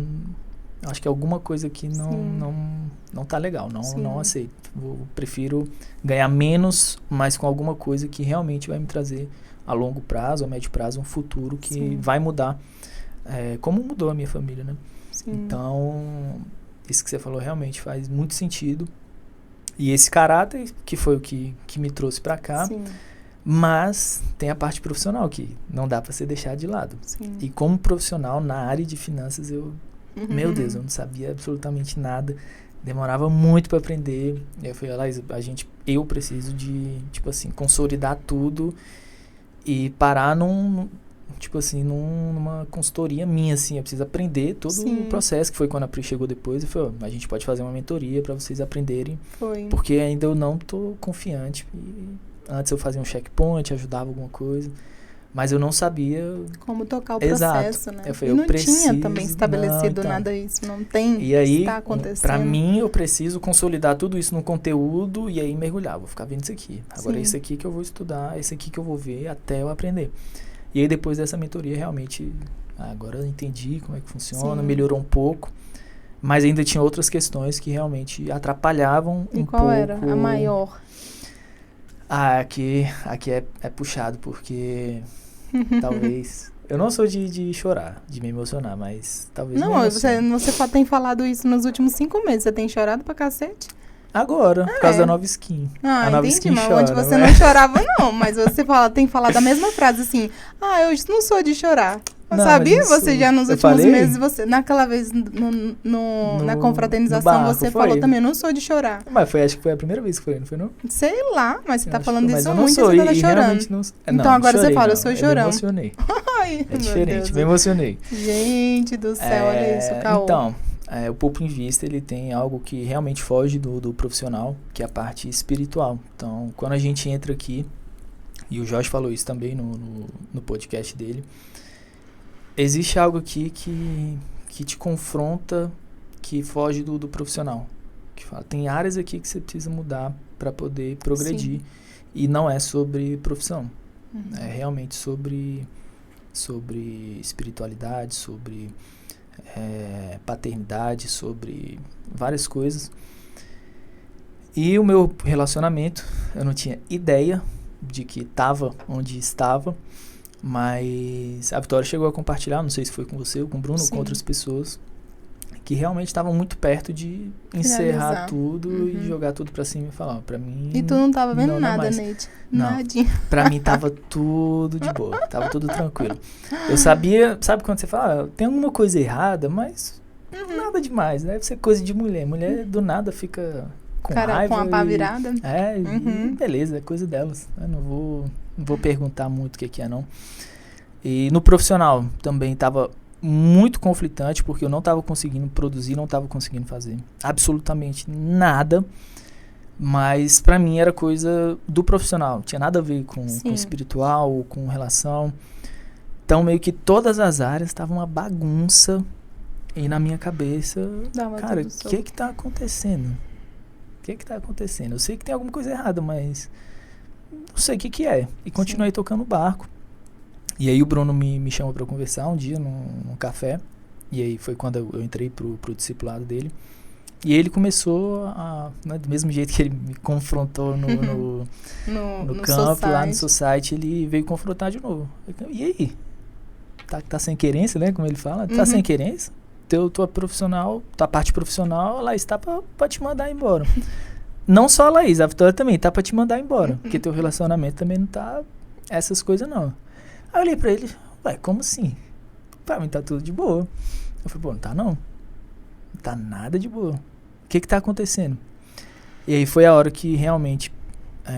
acho que alguma coisa aqui não tá legal, não aceito. Eu prefiro ganhar menos, mas com alguma coisa que realmente vai me trazer a longo prazo, a médio prazo, um futuro que vai mudar, como mudou a minha família, né? Então, isso que você falou realmente faz muito sentido. E esse caráter, que foi o que me trouxe pra cá, mas tem a parte profissional que não dá pra você deixar de lado. E como profissional na área de finanças, meu Deus, eu não sabia absolutamente nada. Demorava muito para aprender. Eu falei, Laís, eu preciso de, tipo assim, consolidar tudo e parar numa consultoria minha, assim. Eu preciso aprender todo o processo, que foi quando a Pri chegou depois. Eu falei, a gente pode fazer uma mentoria para vocês aprenderem. Porque ainda eu não tô confiante. Antes eu fazia um checkpoint, ajudava alguma coisa. Mas eu não sabia... Como tocar o processo, né? Eu falei, e não tinha também estabelecido nada isso. Não tem, e aí, está acontecendo. Pra mim, eu preciso consolidar tudo isso no conteúdo e aí mergulhar. Vou ficar vendo isso aqui. Agora é isso aqui que eu vou estudar, é isso aqui que eu vou ver até eu aprender. E aí, depois dessa mentoria, realmente, agora eu entendi como é que funciona, melhorou um pouco. Mas ainda tinha outras questões que realmente atrapalhavam um pouco. E qual era a maior? Aqui é puxado, porque talvez... Eu não sou de chorar, de me emocionar, mas talvez... Não, você tem falado isso nos últimos 5 meses. Você tem chorado pra cacete? Agora, por causa da nova skin. A nova skin mas chora, onde você não chorava, não. Mas você tem falado a mesma frase assim, eu não sou de chorar. Não, sabia? Você já nos últimos meses, naquela vez na confraternização, você falou também, eu não sou de chorar. Mas acho que foi a primeira vez que foi, não foi não? Sei lá, mas você tá falando isso muito, você tá chorando. Então agora você fala, eu sou chorão. Eu me emocionei. Ai, é diferente, me emocionei. Gente do céu, olha isso, Caô. Então, o Poupo em Vista, ele tem algo que realmente foge do profissional, que é a parte espiritual. Então, quando a gente entra aqui, e o Jorge falou isso também no podcast dele, existe algo aqui que te confronta, que foge do profissional. Que fala, tem áreas aqui que você precisa mudar para poder progredir. Sim. E não é sobre profissão. É realmente sobre espiritualidade, sobre paternidade, sobre várias coisas. E o meu relacionamento, eu não tinha ideia de que estava onde estava. Mas a Vitória chegou a compartilhar, não sei se foi com você ou com o Bruno, ou com outras pessoas, que realmente estavam muito perto de encerrar tudo e jogar tudo pra cima e falar, pra mim... E tu não tava vendo nada, Neide? Nadinha. Pra mim tava tudo de boa, tava tudo tranquilo. Eu sabia, sabe quando você fala, tem alguma coisa errada, mas nada demais, deve ser coisa de mulher. Mulher do nada fica com raiva. Com a pá virada. E beleza, é coisa delas. Eu não vou perguntar muito o que é, não. E no profissional também estava muito conflitante, porque eu não estava conseguindo produzir, não estava conseguindo fazer absolutamente nada. Mas para mim era coisa do profissional, não tinha nada a ver com espiritual, com relação. Então meio que todas as áreas estavam uma bagunça. E na minha cabeça, cara, o que tá acontecendo? O que tá acontecendo? Eu sei que tem alguma coisa errada, mas... não sei o que é. E continuei tocando o barco. E aí o Bruno me chamou para conversar um dia num café. E aí foi quando eu entrei pro discipulado dele. E ele começou do mesmo jeito que ele me confrontou no campo, society. Lá no Society, ele veio confrontar de novo. E aí? Tá sem querência, né? Como ele fala. Tá sem querência? Tua parte profissional, ela está pra te mandar embora. Não só a Laís, a Vitória também tá pra te mandar embora. Porque teu relacionamento também não tá essas coisas, não. Aí eu olhei pra ele, como assim? Pra mim tá tudo de boa. Eu falei, não tá não. Não tá nada de boa. O que tá acontecendo? E aí foi a hora que realmente,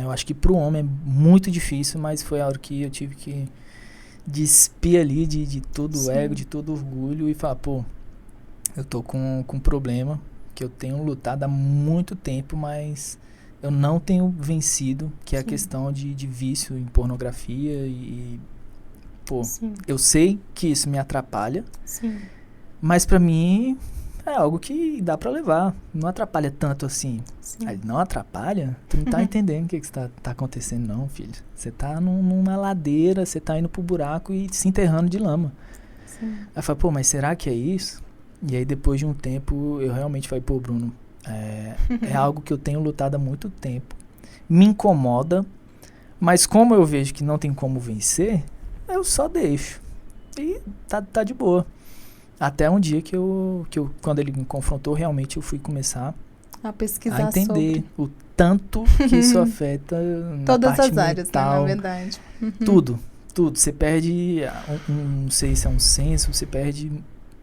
eu acho que pro homem é muito difícil, mas foi a hora que eu tive que despir ali de todo o ego, de todo o orgulho e falar, eu tô com um problema que eu tenho lutado há muito tempo, mas eu não tenho vencido, que é a questão de vício em pornografia eu sei que isso me atrapalha, mas pra mim é algo que dá pra levar, não atrapalha tanto assim. Aí, não atrapalha? Tu não tá entendendo o que tá acontecendo não, filho. Você tá numa ladeira, você tá indo pro buraco e se enterrando de lama. Aí eu falei, mas será que é isso? E aí, depois de um tempo, eu realmente falei, Bruno, é algo que eu tenho lutado há muito tempo. Me incomoda, mas como eu vejo que não tem como vencer, eu só deixo. E tá de boa. Até um dia que eu quando ele me confrontou, realmente eu fui começar a pesquisar, a entender o tanto que isso afeta todas na parte as áreas, mental, né, na verdade. Tudo. Você perde, não sei se é um senso, você perde...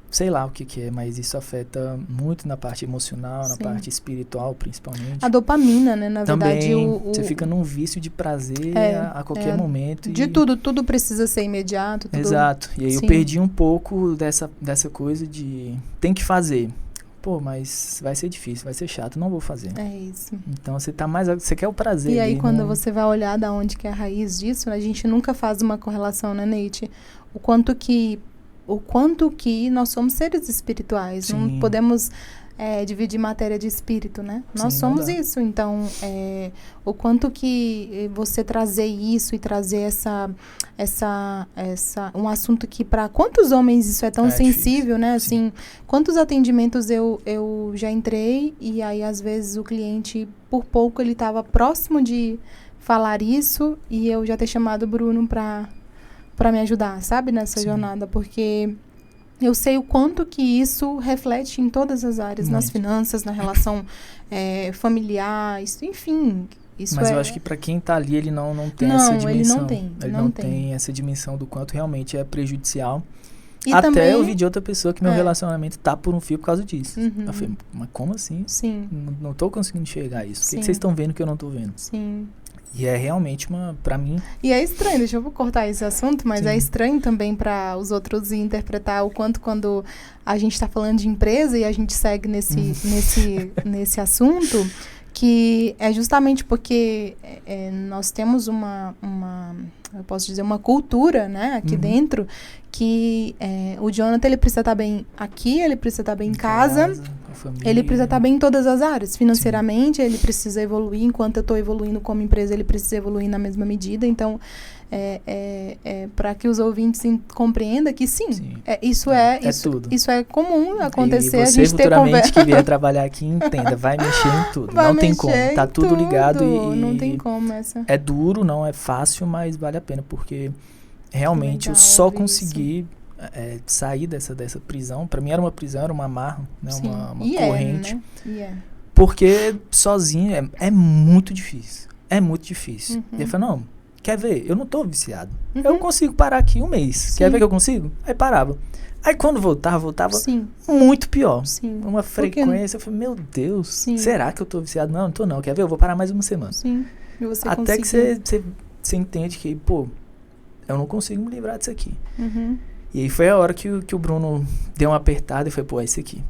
sei lá o que é, mas isso afeta muito na parte emocional, na parte espiritual, principalmente. A dopamina, né? Na também, verdade, você fica num vício de prazer a qualquer momento. De tudo precisa ser imediato. Tudo... Exato. E aí eu perdi um pouco dessa coisa de tem que fazer. Mas vai ser difícil, vai ser chato, não vou fazer. É isso. Então você quer o prazer. E aí quando você vai olhar da onde que é a raiz disso, a gente nunca faz uma correlação, né, Neide? O quanto que nós somos seres espirituais. Não podemos dividir matéria de espírito, né? Sim, Nós não somos dá. isso. Então, o quanto que você trazer isso e trazer um assunto que para quantos homens isso é tão sensível, difícil. né? Sim. Assim, quantos atendimentos eu já entrei e aí às vezes o cliente, por pouco, ele estava próximo de falar isso e eu já ter chamado o Bruno para me ajudar, sabe? Nessa Sim. jornada, porque eu sei o quanto que isso reflete em todas as áreas, nas finanças, na relação familiar, enfim. Mas eu acho que para quem tá ali, ele não tem essa dimensão. Ele não tem essa dimensão do quanto realmente é prejudicial. E até também, eu vi de outra pessoa que meu relacionamento tá por um fio por causa disso. Uhum. Eu falei, mas como assim? Sim. Não tô conseguindo enxergar isso. O que vocês estão vendo que eu não tô vendo? Sim. E é realmente pra mim... E é estranho, deixa eu cortar esse assunto, mas é estranho também para os outros interpretar o quanto quando a gente está falando de empresa e a gente segue nesse assunto, que é justamente porque nós temos eu posso dizer, uma cultura, né, aqui dentro, que o Jonathan, ele precisa estar bem aqui, ele precisa estar bem em casa, ele precisa estar bem em todas as áreas. Financeiramente, ele precisa evoluir, enquanto eu estou evoluindo como empresa, ele precisa evoluir na mesma medida. Então, para que os ouvintes compreendam que isso é comum acontecer. E você a gente futuramente que vier trabalhar aqui, entenda, vai mexer em tudo. Não tem como, tá tudo ligado não tem como essa. É duro, não é fácil, mas vale a pena, porque realmente eu só consegui sair dessa prisão. Pra mim era uma prisão, era uma amarra, né? Uma corrente. Né? Porque sozinho é muito difícil. É muito difícil. E eu falei, não, quer ver? Eu não tô viciado. Eu consigo parar aqui um mês. Quer ver que eu consigo? Aí parava. Aí quando voltava muito pior. Uma frequência. Eu falei, meu Deus, será que eu tô viciado? Não tô não. Quer ver? Eu vou parar mais uma semana. E você até que você entende que, pô, eu não consigo me livrar disso aqui. E aí foi a hora que o Bruno deu uma apertada e foi, pô, é isso aqui.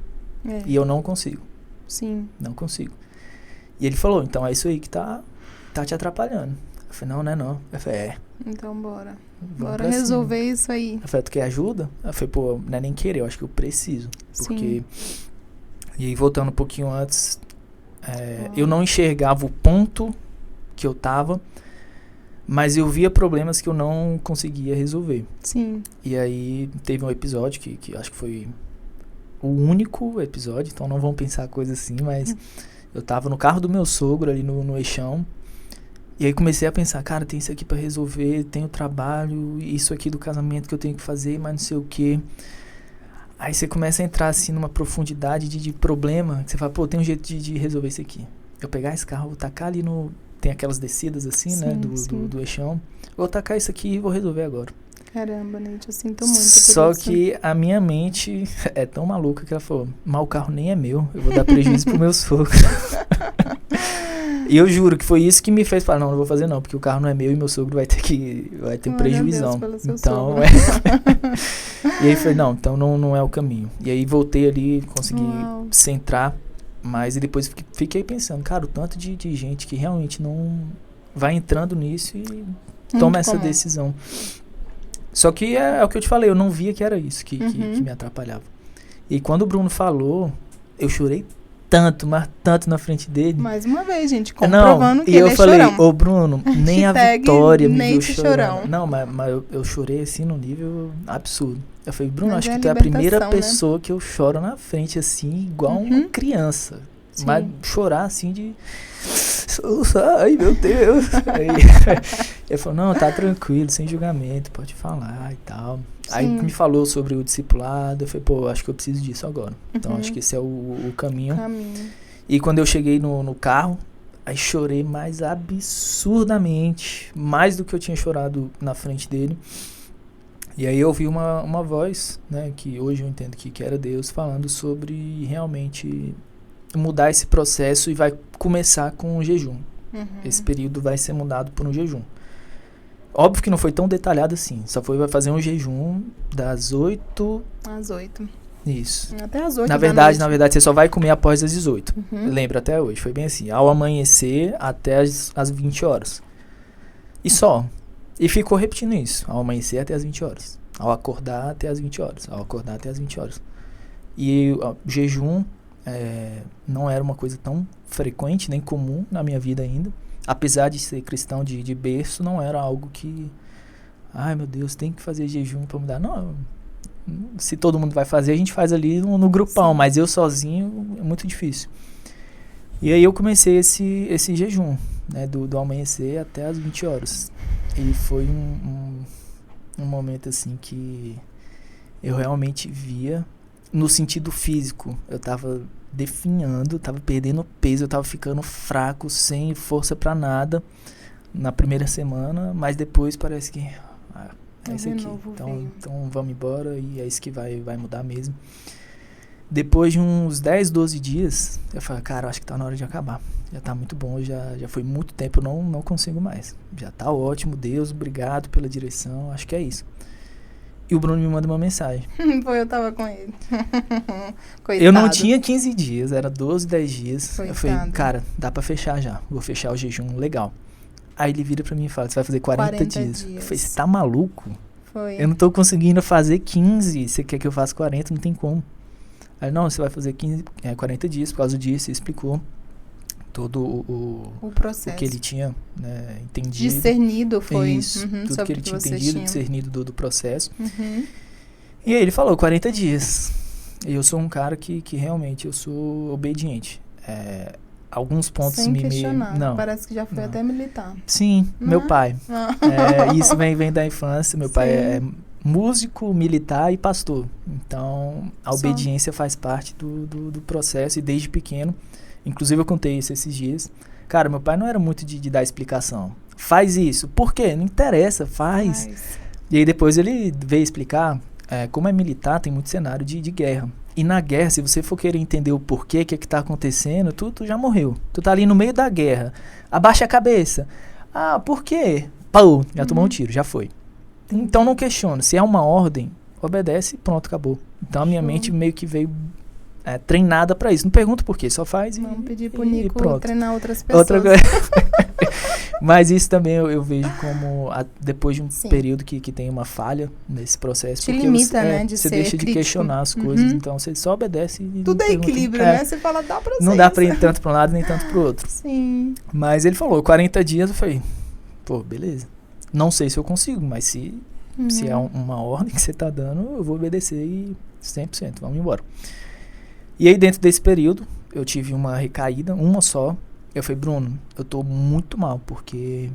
E eu não consigo. Não consigo. E ele falou, então é isso aí que tá te atrapalhando. Eu falei, não é não. Eu falei, então bora resolver isso aí. Eu falei, tu quer ajuda? Eu falei, pô, não é nem querer, eu acho que eu preciso. Porque... E aí, voltando um pouquinho antes, eu não enxergava o ponto que eu tava, mas eu via problemas que eu não conseguia resolver. E aí, teve um episódio que acho que foi o único episódio, então não vão pensar coisa assim, mas eu tava no carro do meu sogro ali no Eixão, e aí comecei a pensar, cara, tem isso aqui pra resolver, tem o trabalho, isso aqui do casamento que eu tenho que fazer, mas não sei o quê. Aí você começa a entrar assim numa profundidade de problema, que você fala, pô, tem um jeito de resolver isso aqui. Eu pegar esse carro, vou tacar ali tem aquelas descidas assim, né, do Eixão, vou tacar isso aqui e vou resolver agora. Caramba, Neide, eu sinto muito. Só que a minha mente é tão maluca que ela falou, mas o carro nem é meu, eu vou dar prejuízo pro meu sogro. E eu juro que foi isso que me fez falar, não vou fazer não, porque o carro não é meu e meu sogro vai ter um prejuizão. Então, E aí falei, não, então não é o caminho. E aí voltei ali, consegui centrar, mas depois fiquei pensando, cara, o tanto de gente que realmente não vai entrando nisso e toma essa decisão. Só que é o que eu te falei, eu não via que era isso que me atrapalhava. E quando o Bruno falou, eu chorei tanto, mas tanto na frente dele. Mais uma vez, gente, comprovando que ele é chorão. E eu falei, ô Bruno, nem a Vitória me viu chorando. Não, mas eu chorei assim num nível absurdo. Eu falei, Bruno, acho que tu é a primeira pessoa que eu choro na frente, assim, igual uma criança. Mas chorar assim de... Ai, meu Deus. Aí ele falou, não, tá tranquilo, sem julgamento, pode falar e tal. Aí me falou sobre o discipulado, eu falei, pô, acho que eu preciso disso agora. Então acho que esse é o caminho. E quando eu cheguei no carro, aí chorei mais absurdamente, mais do que eu tinha chorado na frente dele. E aí eu ouvi uma voz, né, que hoje eu entendo que era Deus, falando sobre realmente mudar esse processo e vai começar com um jejum. Esse período vai ser mudado por um jejum. Óbvio que não foi tão detalhado assim. Só vai fazer um jejum das 8... Às 8. Isso. Até às 8 na verdade, você só vai comer após as 18. Lembra até hoje. Foi bem assim. Ao amanhecer até as 20 horas. E só. E ficou repetindo isso. Ao amanhecer até as 20 horas. Ao acordar até as 20 horas. Ao acordar até as 20 horas. E o jejum não era uma coisa tão frequente, nem comum na minha vida ainda. Apesar de ser cristão de berço, não era algo que... Ai, meu Deus, tem que fazer jejum para mudar. Não, se todo mundo vai fazer, a gente faz ali no grupão, mas eu sozinho é muito difícil. E aí eu comecei esse jejum, né, do amanhecer até as 20 horas. E foi um momento assim que eu realmente via, no sentido físico, eu tava definhando, tava perdendo peso, eu tava ficando fraco, sem força pra nada na primeira semana, mas depois parece que é isso aqui, então vamos embora e é isso que vai mudar mesmo. Depois de uns 10, 12 dias, eu falei, cara, acho que tá na hora de acabar, já tá muito bom, já foi muito tempo, eu não consigo mais, já tá ótimo, Deus, obrigado pela direção, acho que é isso. E o Bruno me manda uma mensagem. Foi, eu tava com ele. Coitado. Eu não tinha 15 dias, era 12, 10 dias. Coitado. Eu falei, cara, dá pra fechar já. Vou fechar o jejum, legal. Aí ele vira pra mim e fala, você vai fazer 40 dias. Eu falei, você tá maluco? Foi. Eu não tô conseguindo fazer 15. Você quer que eu faça 40? Não tem como. Aí, não, você vai fazer 40 dias por causa disso. Ele explicou todo o processo. O que ele tinha, né, entendido. Discernido foi. Isso, tudo que ele tinha entendido, discernido do processo. Uhum. E aí ele falou, 40 dias. E eu sou um cara que realmente, eu sou obediente. Alguns pontos sem questionar. Não. Parece que já foi até militar. Sim, não meu é? pai. Isso vem da infância. Meu pai é músico, militar e pastor. Então, a obediência faz parte do processo. E desde pequeno, inclusive eu contei isso esses dias. Cara, meu pai não era muito de dar explicação. Faz isso. Por quê? Não interessa, faz. E aí depois ele veio explicar, como é militar, tem muito cenário de guerra. E na guerra, se você for querer entender o porquê, o que é que tá acontecendo, tu já morreu. Tu tá ali no meio da guerra. Abaixa a cabeça. Ah, por quê? Pau, já tomou um tiro, já foi. Então não questiona. Se é uma ordem, obedece e pronto, acabou. Então a minha mente meio que veio treinada pra isso. Não pergunto por quê, só faz Vamos pedir pro Nico treinar outras pessoas. Outra coisa. Mas isso também eu vejo como, depois de um período que tem uma falha nesse processo. Te limita, né? De você ser deixa crítico. De questionar as coisas, então você só obedece. E tudo é equilíbrio, né? Você fala, dá pra ser não dá pra ir tanto pra um lado nem tanto pro outro. Sim. Mas ele falou, 40 dias, eu falei, pô, beleza. Não sei se eu consigo, mas se é uma ordem que você tá dando, eu vou obedecer e 100%, vamos embora. E aí dentro desse período, eu tive uma recaída, uma só. Eu falei, Bruno, eu tô muito mal, porque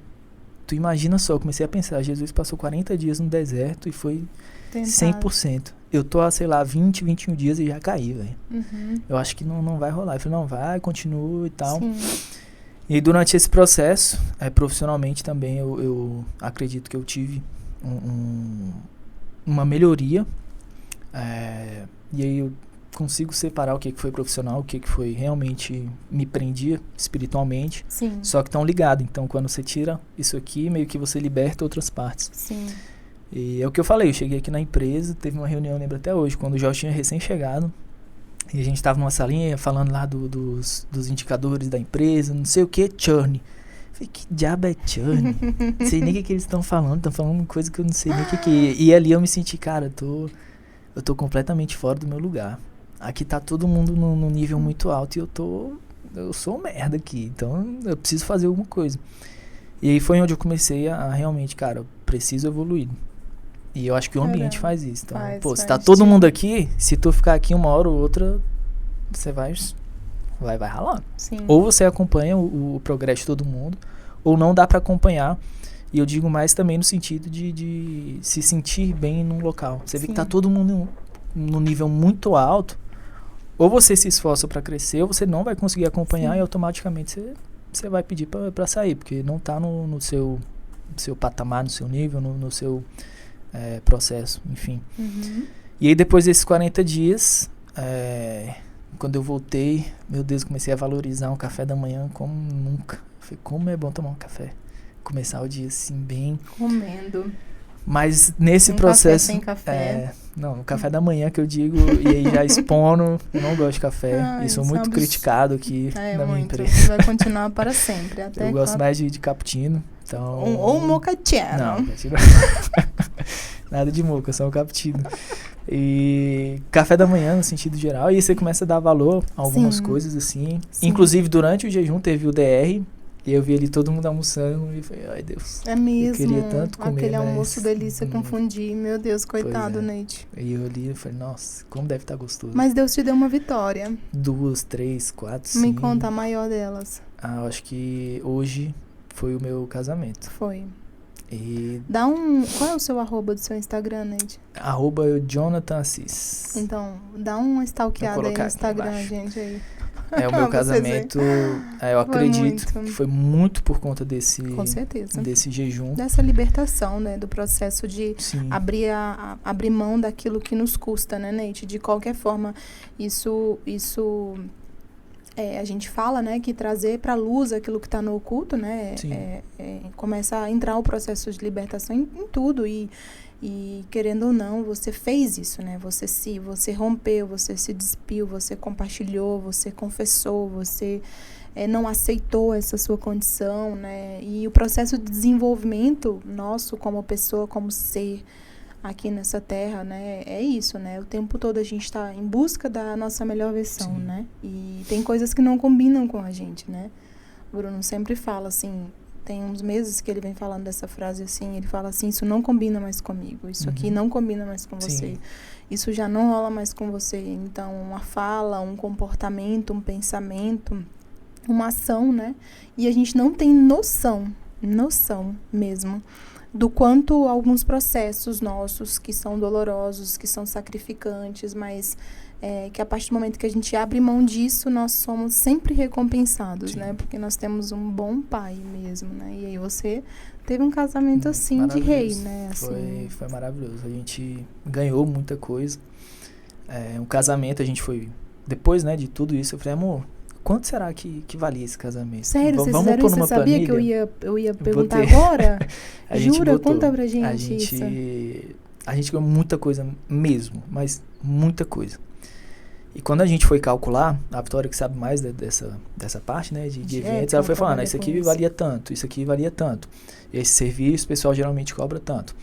tu imagina só, eu comecei a pensar, Jesus passou 40 dias no deserto e foi tentado. 100%. Eu tô há, sei lá, 20, 21 dias e já caí, velho. Eu acho que não vai rolar. Eu falei, não, vai, continua e tal. Sim. E durante esse processo, profissionalmente também, eu acredito que eu tive uma melhoria. E aí eu consigo separar o que foi profissional, o que foi realmente me prendia espiritualmente. Sim. Só que estão ligados. Então, quando você tira isso aqui, meio que você liberta outras partes. Sim. E é o que eu falei, eu cheguei aqui na empresa, teve uma reunião, eu lembro até hoje, quando o Jorge tinha recém-chegado, e a gente estava numa salinha falando lá dos indicadores da empresa, não sei o que, churn. Eu falei, que diabo é churn? Não sei nem o que eles estão falando uma coisa que eu não sei nem o que é. E ali eu me senti, cara, eu tô completamente fora do meu lugar. Aqui tá todo mundo num nível muito alto e eu sou um merda aqui, então eu preciso fazer alguma coisa. E aí foi onde eu comecei a realmente, cara, eu preciso evoluir. E eu acho que o ambiente faz isso. Então, se tá todo mundo aqui, se tu ficar aqui uma hora ou outra, você vai ralar. Sim. Ou você acompanha o progresso de todo mundo, ou não dá pra acompanhar. E eu digo mais também no sentido de se sentir bem num local. Você vê que tá todo mundo num nível muito alto, ou você se esforça para crescer, ou você não vai conseguir acompanhar. Sim. E automaticamente você vai pedir para sair, porque não tá no seu patamar, no seu nível, no seu processo, enfim. E aí depois desses 40 dias, quando eu voltei, meu Deus, comecei a valorizar um café da manhã como nunca. Falei, como é bom tomar um café. Começar o dia assim, bem... Comendo. Mas nesse processo... Sem café. Não, o café da manhã que eu digo, e aí já expono, eu não gosto de café, e sou muito criticado aqui na minha empresa. Vai continuar para sempre. Até eu gosto mais de cappuccino, então... Ou mochaccino. Não, nada de mocha, só um cappuccino. E café da manhã, no sentido geral, e aí você começa a dar valor a algumas coisas, assim. Sim. Inclusive, durante o jejum, teve o DR, e eu vi ali todo mundo almoçando, e falei, ai Deus, é mesmo, eu queria tanto comer, aquele almoço delícia, confundi, meu Deus, coitado, Neide. E eu ali, eu falei, nossa, como deve estar gostoso. Mas Deus te deu uma vitória. 2, 3, 4, 5. Me conta a maior delas. Eu acho que hoje foi o meu casamento. Foi. E dá um... Qual é o seu arroba do seu Instagram, Neide? @Jonathan Assis. Então, dá uma stalkeada aí no Instagram, gente, aí. O meu casamento, eu acredito que foi muito por conta desse... Com certeza. Desse jejum. Dessa libertação, né? Do processo de abrir mão daquilo que nos custa, né, Neide? De qualquer forma, isso a gente fala, né, que trazer para a luz aquilo que está no oculto, né, começa a entrar o processo de libertação em tudo e querendo ou não, você fez isso, né, você rompeu, você se despiu, você compartilhou, você confessou, você não aceitou essa sua condição, né, e o processo de desenvolvimento nosso como pessoa, como ser aqui nessa terra, né, é isso, né, o tempo todo a gente está em busca da nossa melhor versão, né, e tem coisas que não combinam com a gente, né, o Bruno sempre fala assim, tem uns meses que ele vem falando dessa frase assim, ele fala assim, isso não combina mais comigo, isso aqui não combina mais com você, isso já não rola mais com você, então uma fala, um comportamento, um pensamento, uma ação, né, e a gente não tem noção mesmo, do quanto alguns processos nossos que são dolorosos, que são sacrificantes, mas que a partir do momento que a gente abre mão disso, nós somos sempre recompensados, né? Porque nós temos um bom pai mesmo, né? E aí você teve um casamento assim de rei, né? Assim. Foi maravilhoso. A gente ganhou muita coisa. Um casamento, a gente foi... Depois, né, de tudo isso, eu falei, amor, quanto será que valia esse casamento? Sério, vocês vamos fizeram isso? Você sabia que eu ia perguntar agora? Jura? Conta pra gente isso. A gente ganhou muita coisa mesmo, mas muita coisa. E quando a gente foi calcular, a Vitória que sabe mais dessa parte, né, de eventos, ela foi falando, isso aqui valia tanto, isso aqui valia tanto. E esse serviço, o pessoal geralmente cobra tanto.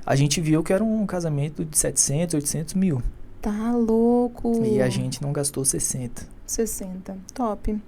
A gente viu que era um casamento de 700, 800 mil. Tá louco. E a gente não gastou 60. 60, top.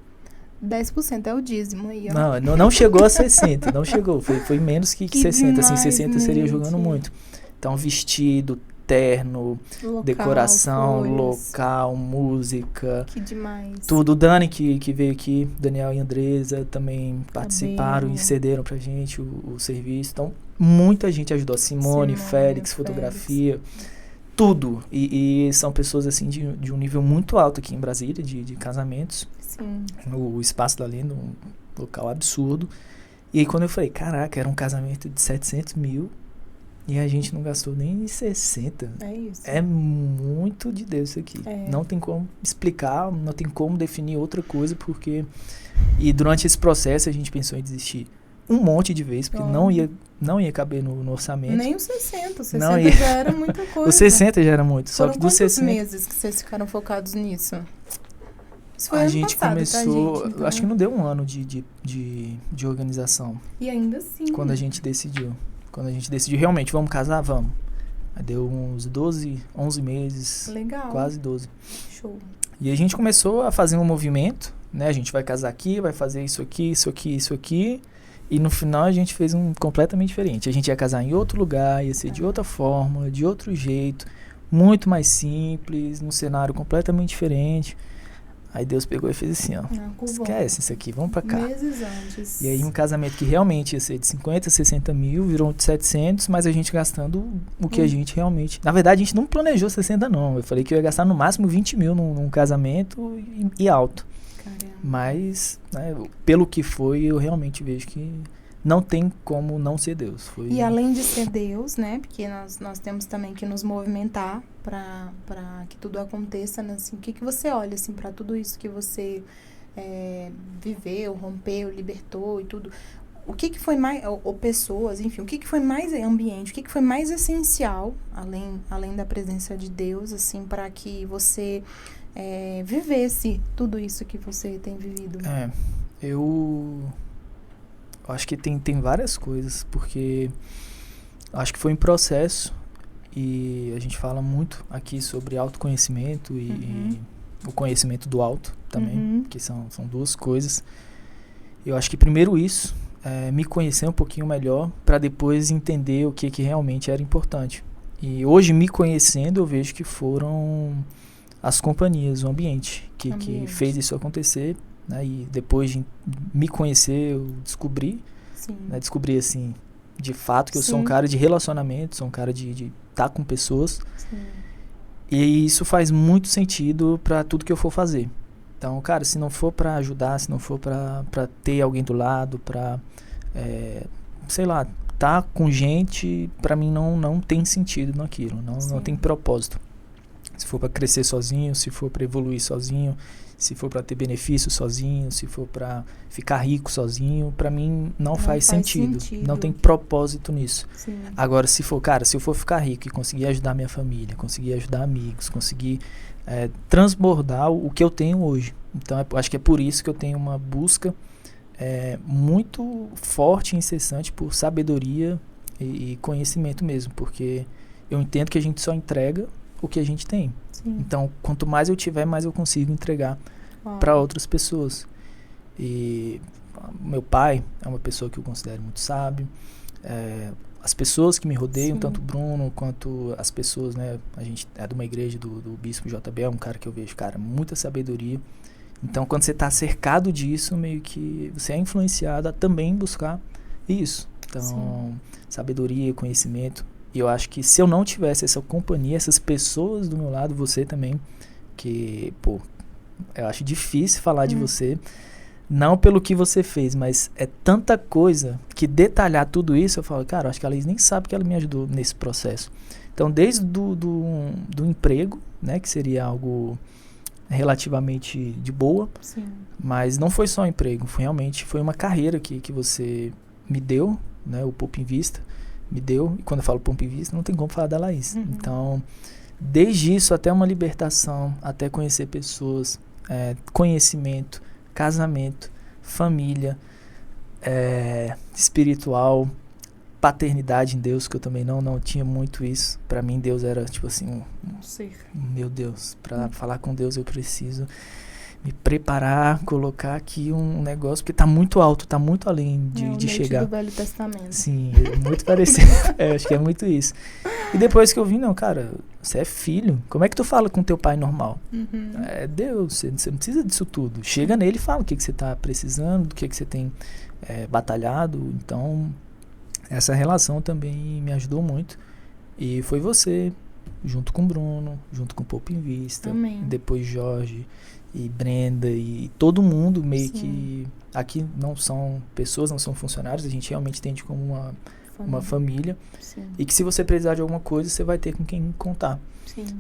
10% é o dízimo aí, ó. Não chegou a 60, não chegou. Foi menos que 60, demais, assim, 60 seria jogando muito. Então, vestido, terno, local, decoração, local, música. Que demais. Tudo. O Dani que veio aqui, Daniel e Andresa também participaram e cederam pra gente o serviço. Então, muita gente ajudou. Simone, Félix, fotografia, tudo. E são pessoas assim de um nível muito alto aqui em Brasília, de casamentos. Sim. O espaço da Lenda, um local absurdo. E aí quando eu falei, caraca, era um casamento de 700 mil e a gente não gastou nem 60. É isso. É muito de Deus isso aqui. Não tem como explicar, não tem como definir outra coisa, porque... E durante esse processo a gente pensou em desistir um monte de vezes, porque não ia caber no orçamento. Nem os 60. 60 já era muita coisa. Os 60 já era muito. Foram só que dos 60... meses que vocês ficaram focados nisso? Isso foi a ano gente passado, começou, tá, gente? Então... acho que não deu um ano de organização. E ainda assim. Quando a gente decidiu. Quando a gente decidiu, realmente, vamos casar? Vamos. Aí deu uns 12, 11 meses. Legal. Quase 12. Show. E a gente começou a fazer um movimento, né? A gente vai casar aqui, vai fazer isso aqui, isso aqui, isso aqui. E no final a gente fez um completamente diferente. A gente ia casar em outro lugar, ia ser de outra forma, de outro jeito. Muito mais simples, num cenário completamente diferente. Aí Deus pegou e fez assim, ó, esquece isso aqui, vamos pra cá. Meses antes. E aí um casamento que realmente ia ser de 50, 60 mil, virou de 700, mas a gente gastando o que a gente realmente... Na verdade, a gente não planejou 60 não, eu falei que eu ia gastar no máximo 20 mil num casamento e alto. Caramba. Mas, né, pelo que foi, eu realmente vejo que não tem como não ser Deus. Foi... E além de ser Deus, né, porque nós temos também que nos movimentar para que tudo aconteça, né, assim, o que você olha, assim, para tudo isso que você viveu, rompeu, libertou e tudo, o que foi mais, ou pessoas, enfim, o que foi mais ambiente, o que foi mais essencial, além da presença de Deus, assim, para que você vivesse tudo isso que você tem vivido? Eu acho que tem várias coisas, porque acho que foi um processo e a gente fala muito aqui sobre autoconhecimento e o conhecimento do auto também, que são duas coisas. Eu acho que primeiro isso, me conhecer um pouquinho melhor para depois entender o que realmente era importante. E hoje, me conhecendo, eu vejo que foram as companhias, o ambiente que fez isso acontecer, né? E depois de me conhecer, eu descobri, né? Descobri assim, de fato, que eu sou um cara de relacionamento, sou um cara de estar com pessoas. Sim. E isso faz muito sentido para tudo que eu for fazer. Então, cara, se não for para ajudar, se não for para ter alguém do lado, para, sei lá, tá com gente, para mim não tem sentido naquilo, não tem propósito. Se for para crescer sozinho, se for para evoluir sozinho, se for para ter benefício sozinho, se for para ficar rico sozinho, para mim não faz sentido. Não tem propósito nisso. Sim. Agora, se eu for ficar rico e conseguir ajudar minha família, conseguir ajudar amigos, conseguir transbordar o que eu tenho hoje. Então, acho que é por isso que eu tenho uma busca muito forte e incessante por sabedoria e conhecimento mesmo, porque eu entendo que a gente só entrega o que a gente tem. Sim. Então, quanto mais eu tiver, mais eu consigo entregar para outras pessoas. E meu pai é uma pessoa que eu considero muito sábio. As pessoas que me rodeiam, tanto o Bruno quanto as pessoas, né? A gente é de uma igreja do Bispo JB, é um cara que eu vejo, muita sabedoria. Então, quando você está cercado disso, meio que você é influenciado a também buscar isso. Então, sabedoria, conhecimento. E eu acho que se eu não tivesse essa companhia, essas pessoas do meu lado, você também, que, eu acho difícil falar de você, não pelo que você fez, mas é tanta coisa que detalhar tudo isso, eu falo, cara, eu acho que a Liz nem sabe que ela me ajudou nesse processo. Então, desde do emprego, né, que seria algo relativamente de boa, mas não foi só um emprego, realmente foi uma carreira que você me deu, né, o Poupa Invista me deu, e quando eu falo Poupa Invista, não tem como falar da Laís. Então, desde isso até uma libertação, até conhecer pessoas, conhecimento, casamento, família, espiritual, paternidade em Deus, que eu também não tinha muito isso. Pra mim, Deus era tipo assim, meu Deus, pra falar com Deus eu preciso me preparar, colocar aqui um negócio, porque tá muito alto, tá muito além de chegar. Do Velho Testamento. Sim, muito parecido. Acho que é muito isso. E depois que eu vi, não, cara, você é filho, como é que tu fala com teu pai normal? É Deus, você não precisa disso tudo. Chega nele e fala o que você tá precisando, do que você tem batalhado. Então, essa relação também me ajudou muito. E foi você, junto com o Bruno, junto com o Poupa Invista, depois Jorge e Brenda e todo mundo meio que... Aqui não são pessoas, não são funcionários, a gente realmente entende como uma família. E que se você precisar de alguma coisa, você vai ter com quem contar.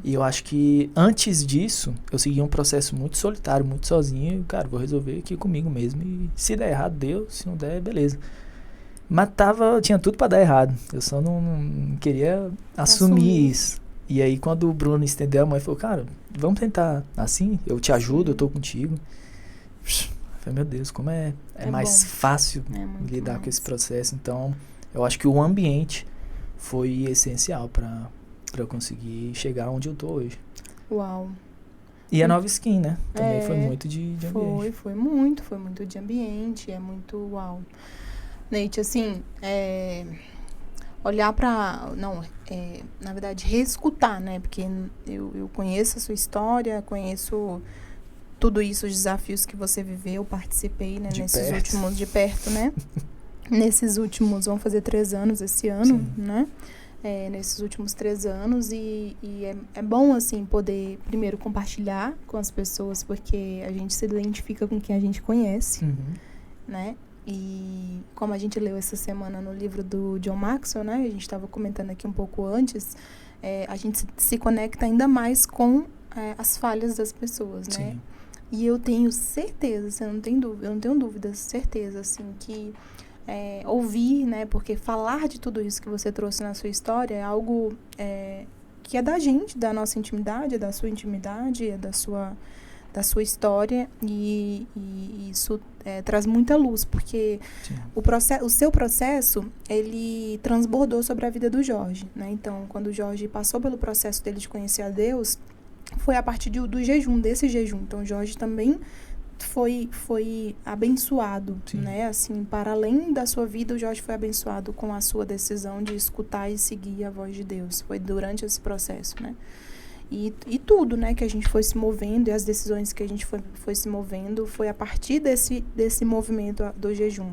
E eu acho que antes disso, eu segui um processo muito solitário, muito sozinho. E, cara, vou resolver aqui comigo mesmo. E se der errado, deu. Se não der, beleza. Mas tinha tudo pra dar errado. Eu só não queria assumir isso. E aí, quando o Bruno estendeu a mão, ele falou, cara, vamos tentar assim? Eu te ajudo, eu tô contigo. Eu falei, meu Deus, como é mais fácil lidar com esse processo. Então, eu acho que o ambiente foi essencial pra eu conseguir chegar onde eu tô hoje. Uau. E a Nova Skin, né? Também foi muito de ambiente. Foi muito de ambiente, é muito uau. Neite, assim, olhar pra... na verdade, reescutar, né? Porque eu conheço a sua história, conheço tudo isso, os desafios que você viveu, participei, né? De perto, né? Nesses últimos, vão fazer 3 anos esse ano, né? Nesses últimos 3 anos e é bom, assim, poder primeiro compartilhar com as pessoas, porque a gente se identifica com quem a gente conhece, né? E como a gente leu essa semana no livro do John Maxwell, né? A gente estava comentando aqui um pouco antes, a gente se conecta ainda mais com as falhas das pessoas, né? E eu tenho certeza, eu não tenho dúvida, certeza, assim, que ouvir, né? Porque falar de tudo isso que você trouxe na sua história é algo que é da gente, da nossa intimidade, é da sua intimidade, é da sua história e isso traz muita luz, porque o seu processo, ele transbordou sobre a vida do Jorge, né? Então, quando o Jorge passou pelo processo dele de conhecer a Deus, foi a partir do jejum, desse jejum. Então, o Jorge também foi abençoado, né? Assim, para além da sua vida, o Jorge foi abençoado com a sua decisão de escutar e seguir a voz de Deus. Foi durante esse processo, né? E tudo, né, que a gente foi se movendo e as decisões que a gente foi se movendo foi a partir desse movimento do jejum.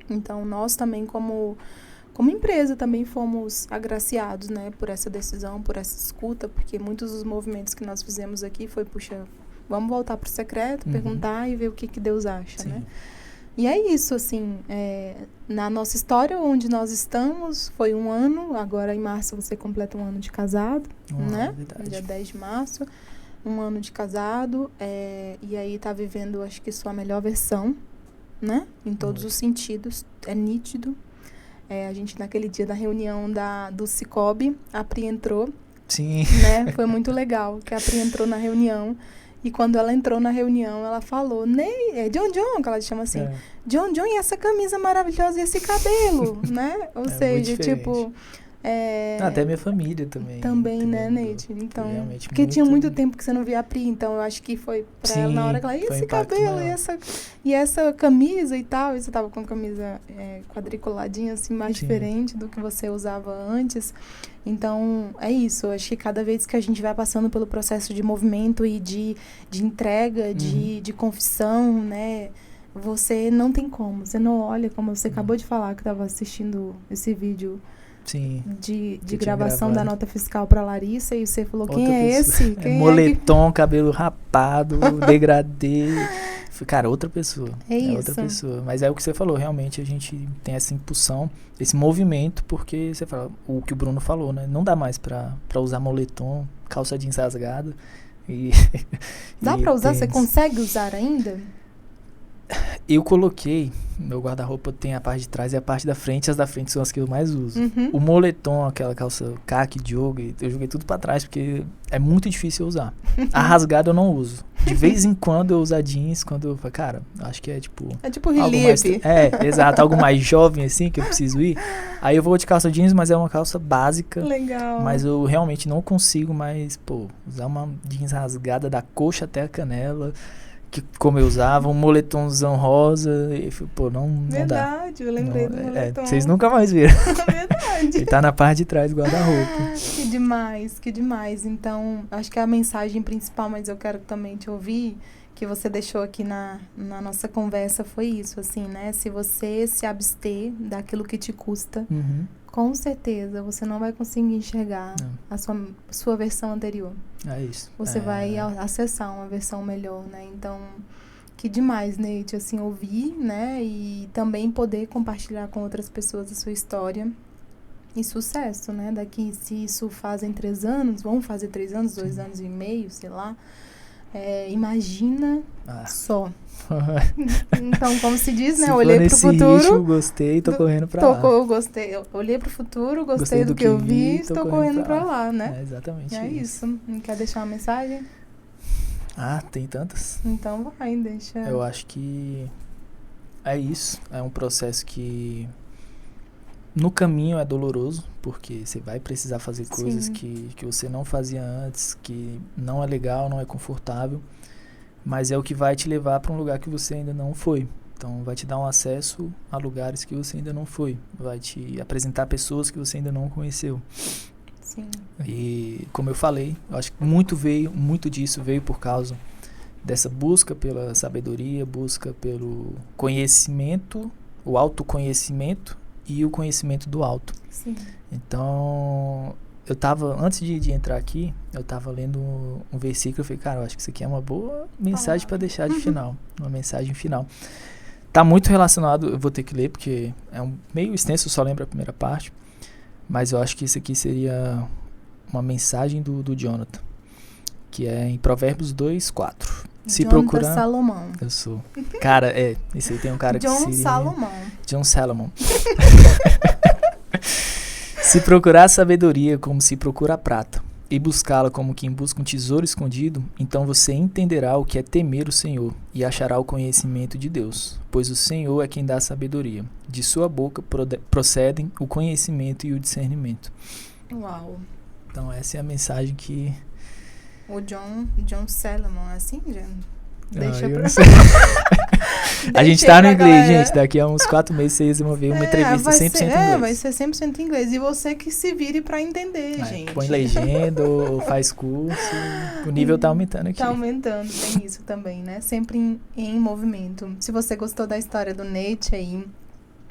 Então, nós também, como empresa, também fomos agraciados, né, por essa decisão, por essa escuta, porque muitos dos movimentos que nós fizemos aqui foi, puxa, vamos voltar para o secreto, perguntar e ver o que Deus acha, né? E é isso, assim, na nossa história, onde nós estamos, foi 1 ano, agora em março você completa 1 ano de casado, né? Verdade. Dia 10 de março, 1 ano de casado, e aí tá vivendo, acho que sua melhor versão, né? Em todos os sentidos, é nítido. A gente, naquele dia da reunião do Cicobi, a Pri entrou, né? Foi muito legal, que a Pri entrou na reunião. E quando ela entrou na reunião, ela falou, John, que ela chama assim, John, e essa camisa maravilhosa e esse cabelo, né? Ou seja, tipo... até minha família também. Também, né, Neide? Então, porque tinha muito tempo que você não via a Pri, então eu acho que foi pra ela na hora que ela, e esse cabelo, e essa camisa e tal, e você tava com a camisa quadriculadinha, assim, mais diferente do que você usava antes. Então, é isso. Eu acho que cada vez que a gente vai passando pelo processo de movimento e de entrega, de confissão, né? Você não tem como. Você não olha, como você acabou de falar, que estava assistindo esse vídeo de gravação da nota fiscal para Larissa, e você falou, quem é esse? Moletom, cabelo rapado, degradê. Cara, outra pessoa. Outra pessoa. Mas é o que você falou, realmente a gente tem essa impulsão, esse movimento, porque você fala, o que o Bruno falou, né? Não dá mais pra usar moletom, calça jeans rasgada. Dá pra usar? Você consegue usar ainda? Eu coloquei, meu guarda-roupa tem a parte de trás e a parte da frente, as da frente são as que eu mais uso. O moletom, aquela calça khaki, jogue, eu joguei tudo pra trás, porque é muito difícil eu usar. A rasgada eu não uso. De vez em quando eu uso a jeans, quando eu falo, cara, acho que é tipo... É tipo relieve. Exato, algo mais jovem assim, que eu preciso ir. Aí eu vou de calça jeans, mas é uma calça básica. Legal. Mas eu realmente não consigo mais, usar uma jeans rasgada da coxa até a canela, como eu usava, um moletomzão rosa, e não dá. Verdade, eu lembrei do moletom. Vocês nunca mais viram. Verdade. Ele tá na parte de trás do guarda-roupa. Que demais. Então, acho que a mensagem principal, mas eu quero também te ouvir, que você deixou aqui na nossa conversa, foi isso, assim, né? Se você se abster daquilo que te custa, com certeza você não vai conseguir enxergar a sua versão anterior. É isso. Você vai acessar uma versão melhor, né? Então, que demais, Neide, assim, ouvir, né? E também poder compartilhar com outras pessoas a sua história. E sucesso, né? Daqui, se isso fazem 3 anos, vão fazer 3 anos, 2 anos e meio, sei lá. Imagina só. Então, como se diz, né? Olhei pro futuro. Ritmo, gostei, tô correndo pra lá. Eu olhei pro futuro, gostei do que eu vi, estou correndo pra lá, né? Exatamente. É isso. Não quer deixar uma mensagem? Tem tantas. Então vai, deixa. Eu acho que é isso. É um processo que no caminho é doloroso, porque você vai precisar fazer coisas que você não fazia antes, que não é legal, não é confortável, mas é o que vai te levar para um lugar que você ainda não foi. Então, vai te dar um acesso a lugares que você ainda não foi, vai te apresentar pessoas que você ainda não conheceu. Sim. E, como eu falei, eu acho que muito disso veio por causa dessa busca pela sabedoria, busca pelo conhecimento, o autoconhecimento, e o conhecimento do alto. Sim. Então, eu tava, antes de entrar aqui, eu tava lendo um versículo, eu falei, cara, eu acho que isso aqui é uma boa mensagem para deixar de final, uma mensagem final. Tá muito relacionado, eu vou ter que ler, porque é meio extenso, eu só lembro a primeira parte, mas eu acho que isso aqui seria uma mensagem do Jonathan, que é em Provérbios 2:4. Se procurar Salomão. Eu sou. Cara, esse aí tem um cara que John Salomon. Se procurar sabedoria como se procura a prata, e buscá-la como quem busca um tesouro escondido, então você entenderá o que é temer o Senhor e achará o conhecimento de Deus, pois o Senhor é quem dá a sabedoria. De sua boca procedem o conhecimento e o discernimento. Uau. Então essa é a mensagem que... O John Solomon, assim, já... Deixa pra... A gente tá no inglês, gente. Daqui a uns 4 meses vocês vão ver uma entrevista 100% em inglês. Vai ser 100% em inglês. E você que se vire pra entender, gente. Põe legenda ou faz curso. O nível tá aumentando aqui. Tá aumentando, tem isso também, né? Sempre em movimento. Se você gostou da história do Nate aí,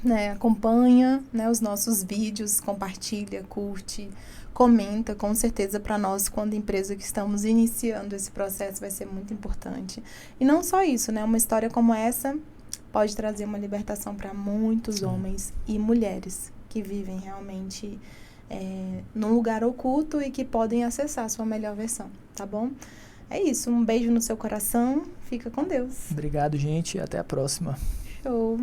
né? Acompanha, né, os nossos vídeos, compartilha, curte, comenta, com certeza para nós, quando empresa que estamos iniciando esse processo, vai ser muito importante. E não só isso, né? Uma história como essa pode trazer uma libertação para muitos homens e mulheres que vivem realmente num lugar oculto e que podem acessar a sua melhor versão, tá bom? É isso, um beijo no seu coração, fica com Deus. Obrigado, gente, até a próxima. Show!